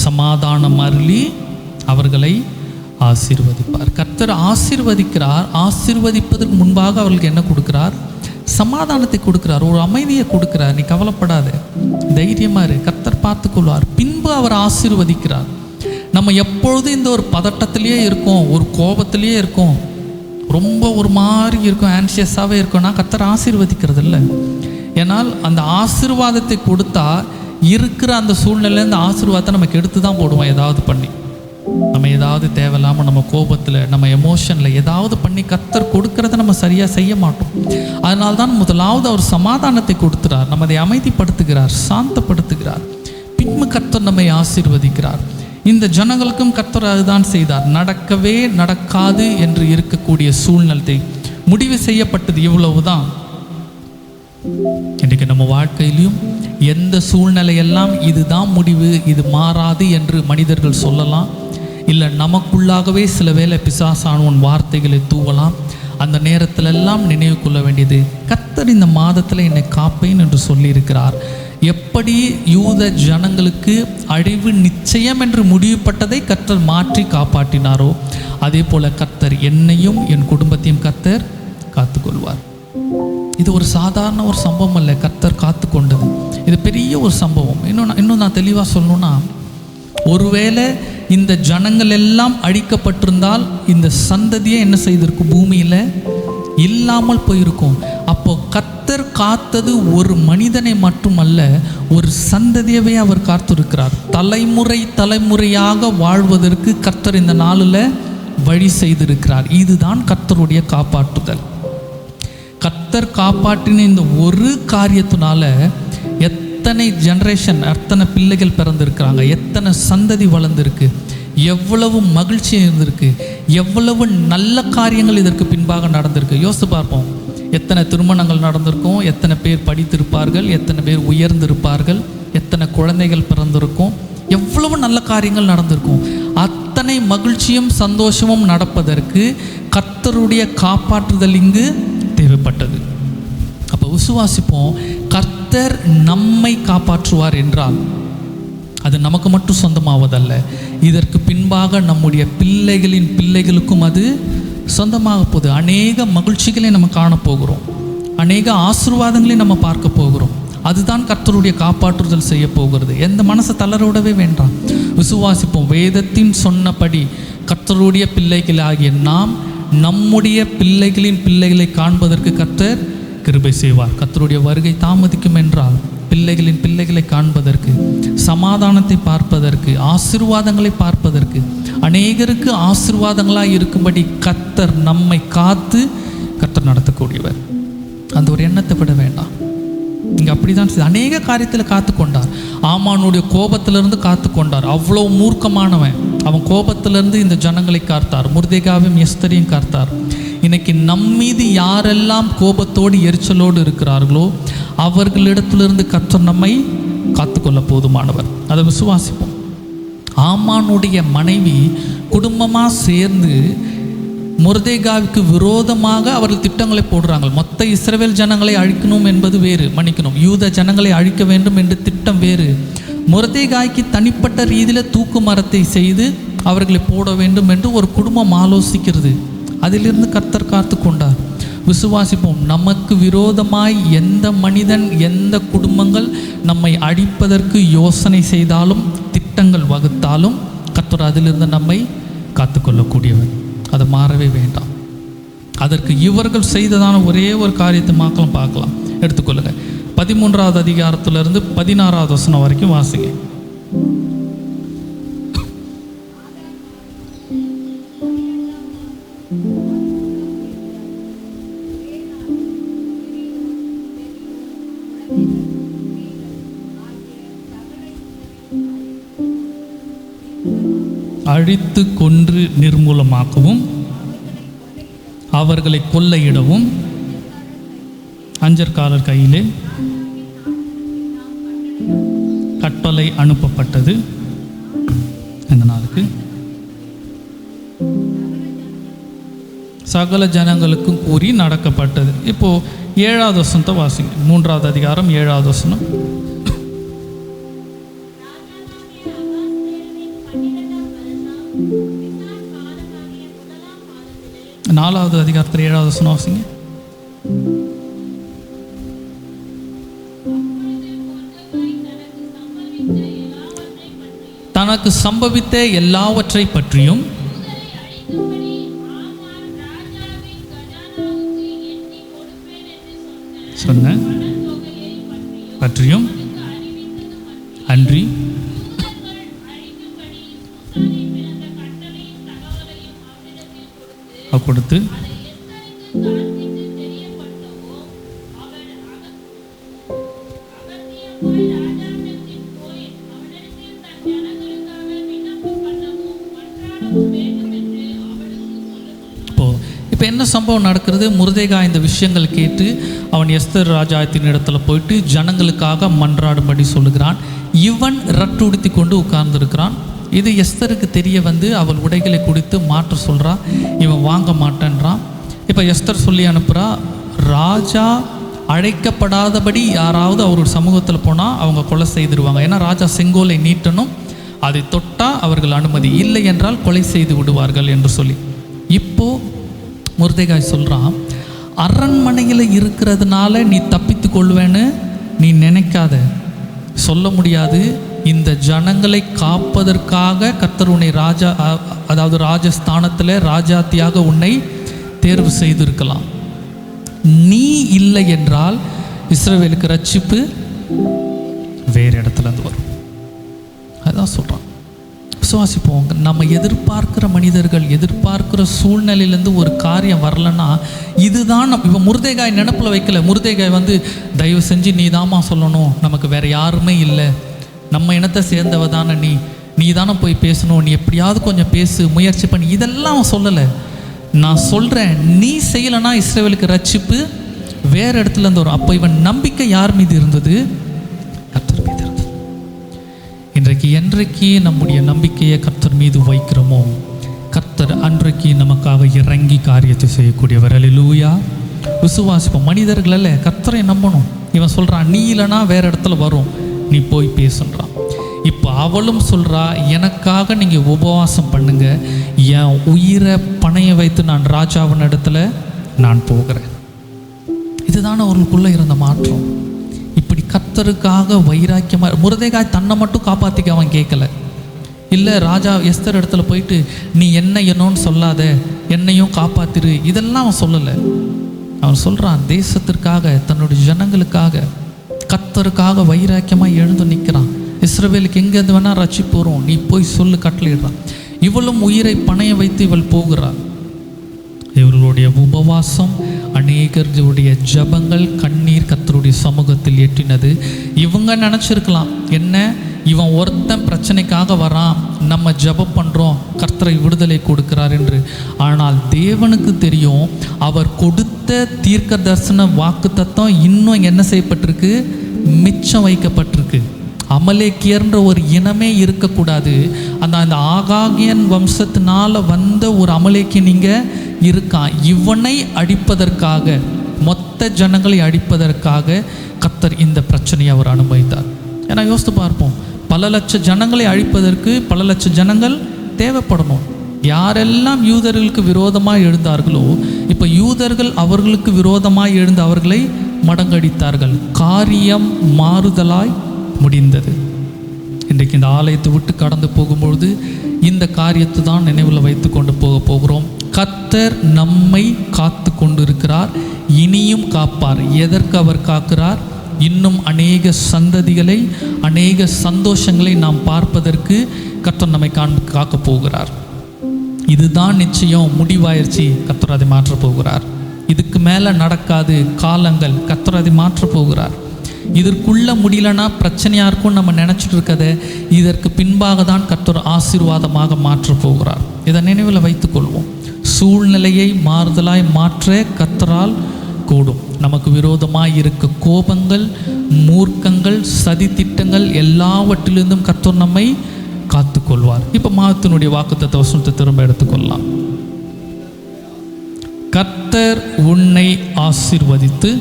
சமாதானம் அருளி அவர்களை ஆசீர்வதிப்பார். கர்த்தர் ஆசீர்வதிக்கிறார். ஆசீர்வதிப்பதற்கு முன்பாக அவர்களுக்கு என்ன கொடுக்கிறார்? சமாதானத்தை கொடுக்கிறார், ஒரு அமைதியை கொடுக்கிறார். நீ கவலைப்படாத, தைரியமாக இரு, கர்த்தர் பார்த்துக்கொள்வார். பின்பு அவர் ஆசீர்வதிக்கிறார். நம்ம எப்பொழுதும் இந்த ஒரு பதட்டத்திலேயே இருக்கோம், ஒரு கோபத்திலேயே இருக்கோம், ரொம்ப ஒரு மாதிரி இருக்கும், ஆன்ஷியஸாகவே இருக்கோம்னா கர்த்தர் ஆசீர்வதிக்கிறது இல்லை. ஏன்னால் அந்த ஆசீர்வாதத்தை கொடுத்தா இருக்கிற அந்த சூழ்நிலையிலேருந்து ஆசீர்வாதத்தை நமக்கு எடுத்து தான் போடுவோம். ஏதாவது பண்ணி நம்ம ஏதாவது தேவையில்லாமல் நம்ம கோபத்தில், நம்ம எமோஷனில் ஏதாவது பண்ணி கர்த்தர் கொடுக்கறத நம்ம சரியாக செய்ய மாட்டோம். அதனால தான் முதலாவது அவர் சமாதானத்தை கொடுத்துறார், நம்ம அதை அமைதிப்படுத்துகிறார், சாந்தப்படுத்துகிறார். பின்பு கர்த்தர் நம்மை ஆசீர்வதிக்கிறார். இந்த ஜனங்களுக்கும் கர்த்தர் அதுதான் செய்தார். நடக்கவே நடக்காது என்று இருக்கக்கூடிய சூழ்நிலை முடிவு செய்யப்பட்டது. இவ்வளவுதான். இன்றைக்கு நம்ம வாழ்க்கையிலையும் எந்த சூழ்நிலையெல்லாம் இதுதான் முடிவு, இது மாறாது என்று மனிதர்கள் சொல்லலாம், இல்லை நமக்குள்ளாகவே சில வேளை பிசாசானவன் வார்த்தைகளை தூவலாம். அந்த நேரத்திலெல்லாம் நினைவு கொள்ள வேண்டியது, கர்த்தர் இந்த மாதத்தில் என்னை காப்பேன் என்று சொல்லியிருக்கிறார். எப்படி யூத ஜனங்களுக்கு அழிவு நிச்சயம் என்று முடிவுப்பட்டதை கர்த்தர் மாற்றி காப்பாற்றினாரோ அதே போல கர்த்தர் என்னையும் என் குடும்பத்தையும் கர்த்தர் காத்துக்கொள்வார். இது ஒரு சாதாரண ஒரு சம்பவம் அல்ல, கர்த்தர் காத்து கொண்டது. இது பெரிய ஒரு சம்பவம். இன்னும் நான் தெளிவாக சொல்லணும்னா, ஒருவேளை இந்த ஜனங்கள் எல்லாம் அழிக்கப்பட்டிருந்தால் இந்த சந்ததியை என்ன செய்திருக்கும்? பூமியில் இல்லாமல் போயிருக்கும். அப்போ கர்த்தர் காத்தது ஒரு மனிதனை மட்டுமல்ல, ஒரு சந்ததியவே அவர் காத்திருக்கிறார். தலைமுறையாக வாழ்வதற்கு கர்த்தர் இந்த நாளில் வழி செய்திருக்கிறார். இதுதான் கர்த்தருடைய காப்பாற்றுதல். கர்த்தர் காப்பாற்றின இந்த ஒரு காரியத்தினால எத்தனை ஜெனரேஷன், எத்தனை பிள்ளைகள் பிறந்திருக்கிறாங்க, எத்தனை சந்ததி வளர்ந்துருக்கு, எவ்வளவு மகிழ்ச்சி இருந்திருக்கு, எவ்வளவு நல்ல காரியங்கள் இதற்கு பின்பாக நடந்திருக்கு. யோசித்து பார்ப்போம். எத்தனை திருமணங்கள் நடந்திருக்கும், எத்தனை பேர் படித்திருப்பார்கள், எத்தனை பேர் உயர்ந்திருப்பார்கள், எத்தனை குழந்தைகள் பிறந்திருக்கும், எவ்வளவு நல்ல காரியங்கள் நடந்திருக்கும். அத்தனை மகிழ்ச்சியும் சந்தோஷமும் நடப்பதற்கு கர்த்தருடைய காப்பாற்றுதல் இங்கு தேவைப்பட்டது. அப்போ விசுவாசிப்போம், கர்த்தர் நம்மை காப்பாற்றுவார் என்றால் அது நமக்கு மட்டும் சொந்தமாவதல்ல, இதற்கு பின்பாக நம்முடைய பிள்ளைகளின் பிள்ளைகளுக்கும் அது சொந்தமாக போகுது. அநேக மகிழ்ச்சிகளை நம்ம காணப்போகிறோம், அநேக ஆசீர்வாதங்களை நம்ம பார்க்க போகிறோம். அதுதான் கர்த்தருடைய காப்பாற்றுதல் செய்ய போகிறது. எந்த மனசை தளரவிடவே வேண்டாம், விசுவாசிப்போம். வேதத்தின் சொன்னபடி கர்த்தருடைய பிள்ளைகளாகிய நாம் நம்முடைய பிள்ளைகளின் பிள்ளைகளை காண்பதற்கு கர்த்தர் கிருபை செய்வார். கர்த்தருடைய வருகை தாமதிக்கும் என்றால் பிள்ளைகளின் பிள்ளைகளை காண்பதற்கு, சமாதானத்தை பார்ப்பதற்கு, ஆசீர்வாதங்களை பார்ப்பதற்கு, அநேகருக்கு ஆசீர்வாதங்களாக இருக்கும்படி கர்த்தர் நம்மை காத்து கர்த்தர் நடத்தக்கூடியவர். அந்த ஒரு எண்ணத்தை விட வேண்டாம். இங்கே அப்படி தான் அநேக காரியத்தில் காத்து கொண்டார். ஆமானுடைய கோபத்திலிருந்து காத்து கொண்டார். அவ்வளோ மூர்க்கமானவன், அவன் கோபத்திலிருந்து இந்த ஜனங்களை காத்தார், முர்தேகாவையும் எஸ்தரையும் காத்தார். இன்னைக்கு நம்மீது யாரெல்லாம் கோபத்தோடு எரிச்சலோடு இருக்கிறார்களோ அவர்களிடத்திலிருந்து கர்த்தர் நம்மை காத்துக்கொள்ள போதுமானவர். அதை விசுவாசிப்போம். ஆமானுடைய மனைவி குடும்பமாக சேர்ந்து முர்தேகாவுக்கு விரோதமாக அவர்கள் திட்டங்களை போடுறாங்க. மொத்த இஸ்ரவேல் ஜனங்களை அழிக்கணும் என்பது வேறு, மன்னிக்கணும், யூத ஜனங்களை அழிக்க வேண்டும் என்று திட்டம் வேறு. முர்தேகாய்க்கு தனிப்பட்ட ரீதியில் தூக்கு மரத்தை செய்து அவர்களை போட வேண்டும் என்று ஒரு குடும்பம் ஆலோசிக்கிறது. அதிலிருந்து கர்த்தர் காத்து கொண்டார். விசுவாசிப்போம். நமக்கு விரோதமாய் எந்த மனிதன், எந்த குடும்பங்கள் நம்மை அழிப்பதற்கு யோசனை செய்தாலும், திட்டங்கள் வகுத்தாலும், கர்த்தர் அதிலிருந்து நம்மை காத்துக்கொள்ளக்கூடியவர். அதை மாறவே வேண்டாம். அதற்கு இவர்கள் செய்ததான ஒரே ஒரு காரியத்தை மக்களும் பார்க்கலாம். எடுத்துக்கொள்ளுங்க. 13வது அதிகாரத்திலிருந்து 16வது வசனம் வரைக்கும் வாசிங்க. அழித்து கொன்று நிர்மூலமாக்கவும் அவர்களை கொள்ளையிடவும் அஞ்சற்காரர் கையிலே கட்டளை அனுப்பப்பட்டது. இந்த நாளுக்கு சகல ஜனங்களுக்கும் கூறி நடக்கப்பட்டது. இப்போது 7வது வசனத்தை வாசிங்க. 3வது அதிகாரம் 7வது வசனம். 4வது அதிகாரத்தில் 7வது வசனம் வாசிங்க. தனக்கு சம்பவித்த எல்லாவற்றை பற்றியும் சொன்ன பற்றியும் அன்றி கொடுத்து இப்போ என்ன சம்பவம் நடக்கிறது? முர்தேகா இந்த விஷயங்கள் கேட்டு அவன் எஸ்தர் ராஜாத்தின் இடத்துல போயிட்டு ஜனங்களுக்காக மன்றாடும்படி சொல்லுகிறான். இவன் ரட்டு உடுத்தி கொண்டு உட்கார்ந்துருக்கிறான். இது எஸ்தருக்கு தெரிய வந்து அவள் உடைகளை கொடுத்து மாற்ற சொல்கிறா. இவன் வாங்க மாட்டேன்றான். இப்போ எஸ்தர் சொல்லி அனுப்புகிறா, ராஜா அழைக்கப்படாதபடி யாராவது அவரோட சமூகத்தில் போனால் அவங்க கொலை செய்திருவாங்க. ஏன்னா ராஜா செங்கோலை நீட்டணும், அதை தொட்டால் அவர்கள் அனுமதி இல்லை என்றால் கொலை செய்து விடுவார்கள் என்று சொல்லி. இப்போது முர்தேகாய் சொல்கிறான், அரண்மனையில் இருக்கிறதுனால நீ தப்பித்து கொள்வேன்னு நீ நினைக்காத, சொல்ல முடியாது. இந்த ஜனங்களை காப்பதற்காக கர்த்தர் உன்னை ராஜா, அதாவது ராஜஸ்தானத்தில் ராஜாத்தியாக உன்னை தேர்வு செய்திருக்கலாம். நீ இல்லை என்றால் இஸ்ரவேலுக்கு ரட்சிப்பு வேறு இடத்துலேருந்து வரும். அதுதான் சொல்கிறான். விசுவாசிப்போம். நம்ம எதிர்பார்க்கிற மனிதர்கள், எதிர்பார்க்கிற சூழ்நிலையிலேருந்து ஒரு காரியம் வரலன்னா இதுதான். இப்போ முர்தேகாய் நினப்பில் வைக்கல. முர்தேகாய் வந்து தயவு செஞ்சு நீ தாமா சொல்லணும், நமக்கு வேறு யாருமே இல்லை, நம்ம இனத்தை சேர்ந்தவ தானே நீ தானே போய் பேசணும், நீ எப்படியாவது கொஞ்சம் பேசு, முயற்சி பண்ணி, இதெல்லாம் அவன் சொல்லலை. நான் சொல்கிறேன், நீ செய்யலைன்னா இஸ்ரவேலுக்கு ரட்சிப்பு வேறு இடத்துலேருந்து வரும். அப்போ இவன் நம்பிக்கை யார் மீது இருந்தது? கர்த்தர் மீது இருந்தது. என்றைக்கு நம்முடைய நம்பிக்கையை கர்த்தர் மீது வைக்கிறோமோ, கர்த்தர் அன்றைக்கு நமக்காக இறங்கி காரியத்தை செய்யக்கூடியவர். அல்லேலூயா. விசுவாசிப்போம். மனிதர்கள் அல்ல, கர்த்தரை நம்பணும். இவன் சொல்கிறான், நீ இல்லைனா வேறு இடத்துல வரும், நீ போய் பேசுன்றான். இப்போ அவளும் சொல்கிறா, எனக்காக நீங்கள் உபவாசம் பண்ணுங்க, என் உயிரை பணைய வைத்து நான் ராஜாவின் இடத்துல நான் போகிறேன். இதுதானே அவர்களுக்குள்ளே இருந்த மாற்றம். இப்படி கர்த்தருக்காக வைராக்கியமாக. முர்தேகாய் தன்னை மட்டும் காப்பாற்றிக்க அவன் கேட்கல. இல்லை, ராஜா எஸ்தர் இடத்துல போயிட்டு நீ என்னன்னு சொல்லாத, என்னையும் காப்பாத்திரு, இதெல்லாம் அவன் சொல்லலை. அவன் சொல்கிறான், தேசத்திற்காக, தன்னுடைய ஜனங்களுக்காக, கர்த்தருக்காக வைராக்கியமாக எழுந்து நிற்கிறான். இஸ்ரவேலுக்கு எங்கேருந்து வேணால் ரட்சிப்பு வரும், நீ போய் சொல்லு, கட்டளையிடுறான். இவளும் உயிரை பணைய வைத்து இவள் போகிறாள். இவர்களோட அநேகருடைய உபவாசம், அநேகருடைய ஜபங்கள், கண்ணீர் கர்த்தருடைய சமூகத்தில் எட்டினது. இவங்க நினச்சிருக்கலாம், என்ன இவன் ஒருத்தன் பிரச்சனைக்காக வரான், நம்ம ஜபம் பண்ணுறோம், கர்த்தரை விடுதலை கொடுக்கிறார் என்று. ஆனால் தேவனுக்கு தெரியும், அவர் கொடுத்த தீர்க்க தரிசன வாக்கு தத்தம் இன்னும் என்ன செய்யப்பட்டிருக்கு, மிச்சம் வைக்கப்பட்டிருக்கு. அமலேக்கியர்ன்ற ஒரு இனமே இருக்கக்கூடாது. அந்த ஆகாகியன் வம்சத்தினால் வந்த ஒரு அமலேக்கியன் இங்கே இருக்கான். இவனை அடிப்பதற்காக, மொத்த ஜனங்களை அடிப்பதற்காக கர்த்தர் இந்த பிரச்சனையை அவர் அனுபவித்தார். ஏன்னா யோசித்து பார்ப்போம், பல லட்ச ஜனங்களை அழிப்பதற்கு பல லட்ச ஜனங்கள் தேவைப்படணும். யாரெல்லாம் யூதர்களுக்கு விரோதமாக எழுந்தார்களோ, இப்போ யூதர்கள் அவர்களுக்கு விரோதமாக எழுந்து அவர்களை மடங்கடித்தார்கள். காரியம் மாறுதலாய் முடிந்தது. இன்றைக்கு இந்த ஆலயத்தை விட்டு கடந்து போகும்பொழுது இந்த காரியத்தை தான் நினைவில் வைத்து கொண்டு போகிறோம். கர்த்தர் நம்மை காத்து கொண்டு இருக்கிறார், இனியும் காப்பார். எதற்கு அவர் காக்கிறார்? இன்னும் அநேக சந்ததிகளை, அநேக சந்தோஷங்களை நாம் பார்ப்பதற்கு கர்த்தர் நம்மை காக்க போகிறார். இதுதான் நிச்சயம், முடிவாயிருச்சு. கர்த்தர் அதை மாற்றப் போகிறார். இதுக்கு மேலே நடக்காது காலங்கள். கர்த்தர் அதை மாற்றப் போகிறார். இதற்குள்ள முடியலன்னா பிரச்சனையாக இருக்கும் நம்ம நினச்சிட்டு இருக்கதை இதற்கு பின்பாக தான் கர்த்தர் ஆசீர்வாதமாக மாற்றப் போகிறார். இதை நினைவில் வைத்துக்கொள்வோம். சூழ்நிலையை மாறுதலாய் மாற்ற கர்த்தரால் கூடும். நமக்கு விரோதமாக இருக்க கோபங்கள், மூர்க்கங்கள், சதி திட்டங்கள் எல்லாவற்றிலிருந்தும் கர்த்தர் நம்மை காத்துக்கொள்வார். இப்போ மாதத்தினுடைய வாக்குத்தத்த வசனத்தை திரும்ப எடுத்துக்கொள்ளலாம். கர்த்தர் உன்னை ஆசீர்வதித்து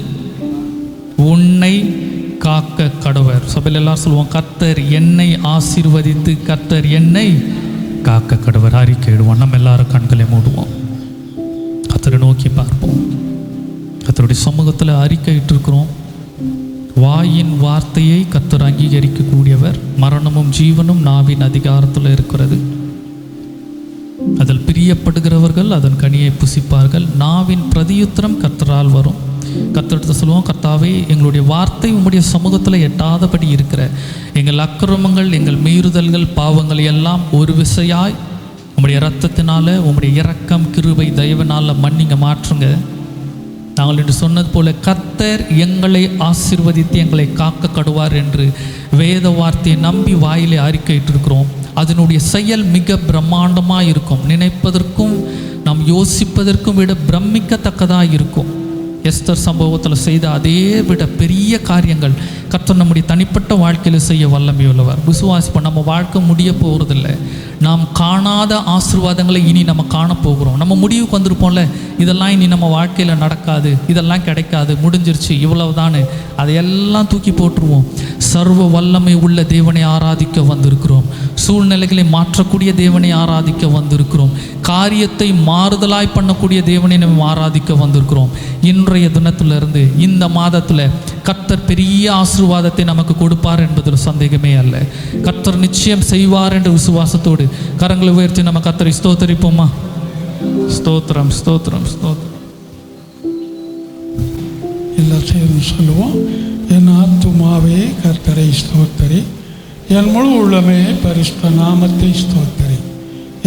உன்னை காக்க கடவர். சபையில் எல்லாரும் சொல்லுவோம், கர்த்தர் என்னை ஆசீர்வதித்து கர்த்தர் என்னை காக்க கடவர். அறிக்கையிடுவோம். நம்ம எல்லாரும் கண்களை மூடுவோம், கர்த்தரை நோக்கி பார்ப்போம். கர்த்தருடைய சமூகத்தில் அறிக்கையிட்டு இருக்கிறோம். வாயின் வார்த்தையை கர்த்தர் அங்கீகரிக்கக்கூடியவர். மரணமும் ஜீவனும் நாவின் அதிகாரத்தில் இருக்கிறது. அதில் பிரியப்படுகிறவர்கள் அதன் கனியை புசிப்பார்கள். நாவின் பிரதியுத்திரம் கர்த்தரால் வரும். கர்த்தரிடத்தை சொல்லுவோம், கர்த்தாவே, எங்களுடைய வார்த்தை உம்முடைய சமூகத்தில் எட்டாதபடி இருக்கிற எங்கள் அக்கிரமங்கள், எங்கள் மீறுதல்கள், பாவங்கள் எல்லாம் ஒரு விசையாய் உம்முடைய இரத்தத்தினால, உம்முடைய இரக்கம், கிருபை, தயவினால மன்னிங்க, மாற்றுங்க. நாங்கள் என்று சொன்னது போல கர்த்தர் எங்களை ஆசீர்வதித்து எங்களை காக்க கடுவார் என்று வேத வார்த்தையை நம்பி வாயிலே அறிக்கையிட்டிருக்கிறோம். அதனுடைய செயல் மிக பிரம்மாண்டமாக இருக்கும். நினைப்பதற்கும் நாம் யோசிப்பதற்கும் விட பிரமிக்கத்தக்கதாக இருக்கும். எஸ்தர் சம்பவத்தில் செய்த அதே விட பெரிய காரியங்கள் கர்த்தர் நம்முடைய தனிப்பட்ட வாழ்க்கையில் செய்ய வல்லமையுள்ளவர். விசுவாசிப்போம். நம்ம வாழ்க்கை முடிய போகிறதில்லை. நாம் காணாத ஆசீர்வாதங்களை இனி நம்ம காணப்போகிறோம். நம்ம முடிவுக்கு வந்திருப்போம்ல, இதெல்லாம் இனி நம்ம வாழ்க்கையில் நடக்காது, இதெல்லாம் கிடைக்காது, முடிஞ்சிருச்சு, இவ்வளவுதானு அதையெல்லாம் தூக்கி போட்டுருவோம். சர்வ வல்லமை உள்ள தேவனை ஆராதிக்க வந்திருக்கிறோம். சூழ்நிலைகளை மாற்றக்கூடிய தேவனை ஆராதிக்க வந்திருக்கிறோம். காரியத்தை மாறுதலாய் பண்ணக்கூடிய தேவனை நம்ம ஆராதிக்க வந்திருக்கிறோம். இன்றைய தினத்திலிருந்து இந்த மாதத்தில் கர்த்தர் பெரிய ஆசீர்வாதத்தை நமக்கு கொடுப்பார் என்பதில் சந்தேகமே அல்ல. கர்த்தர் நிச்சயம் செய்வார் என்ற விசுவாசத்தோடு கரங்களை உயர்த்தி நம்ம கர்த்தரை ஸ்தோத்தரிப்போமா? ஸ்தோத்திரம், ஸ்தோத்திரம், ஸ்தோத்திரம். எல்லாம் சேர்ந்து சொல்லுவோம். என் ஆத்துமாவே கர்த்தரை ஸ்தோத்தரி, என் முழு உள்ளமே பரிசுத்த நாமத்தை ஸ்தோத்தரி.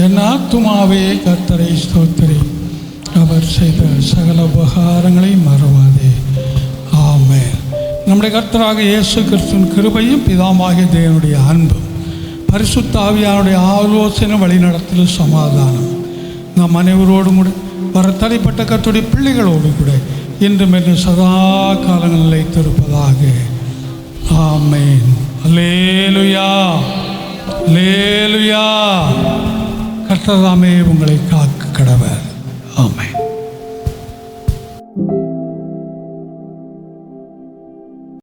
என் ஆத்துமாவே கர்த்தரை ஸ்தோத்தரி, அவர் செய்த சகல உபகாரங்களை மறவாதே. ஆமென். நம்முடைய கர்த்தராக இயேசு கிறிஸ்துவின் கிருபையும் பிதாவாகிய தேவனுடைய அன்பும் பரிசுத்த ஆவியானுடைய ஆலோசனை வழிநடத்தல் சமாதானம் நம் அனைவரோடும் கூட வர தடைப்பட்ட கர்த்தருடைய பிள்ளைகளோடு கூட இன்றும் என்று சதா காலங்கள் நிலைத்திருப்பதாக. ஆமென். அல்லேலூயா, அல்லேலூயா. கர்த்தர் தாமே உங்களை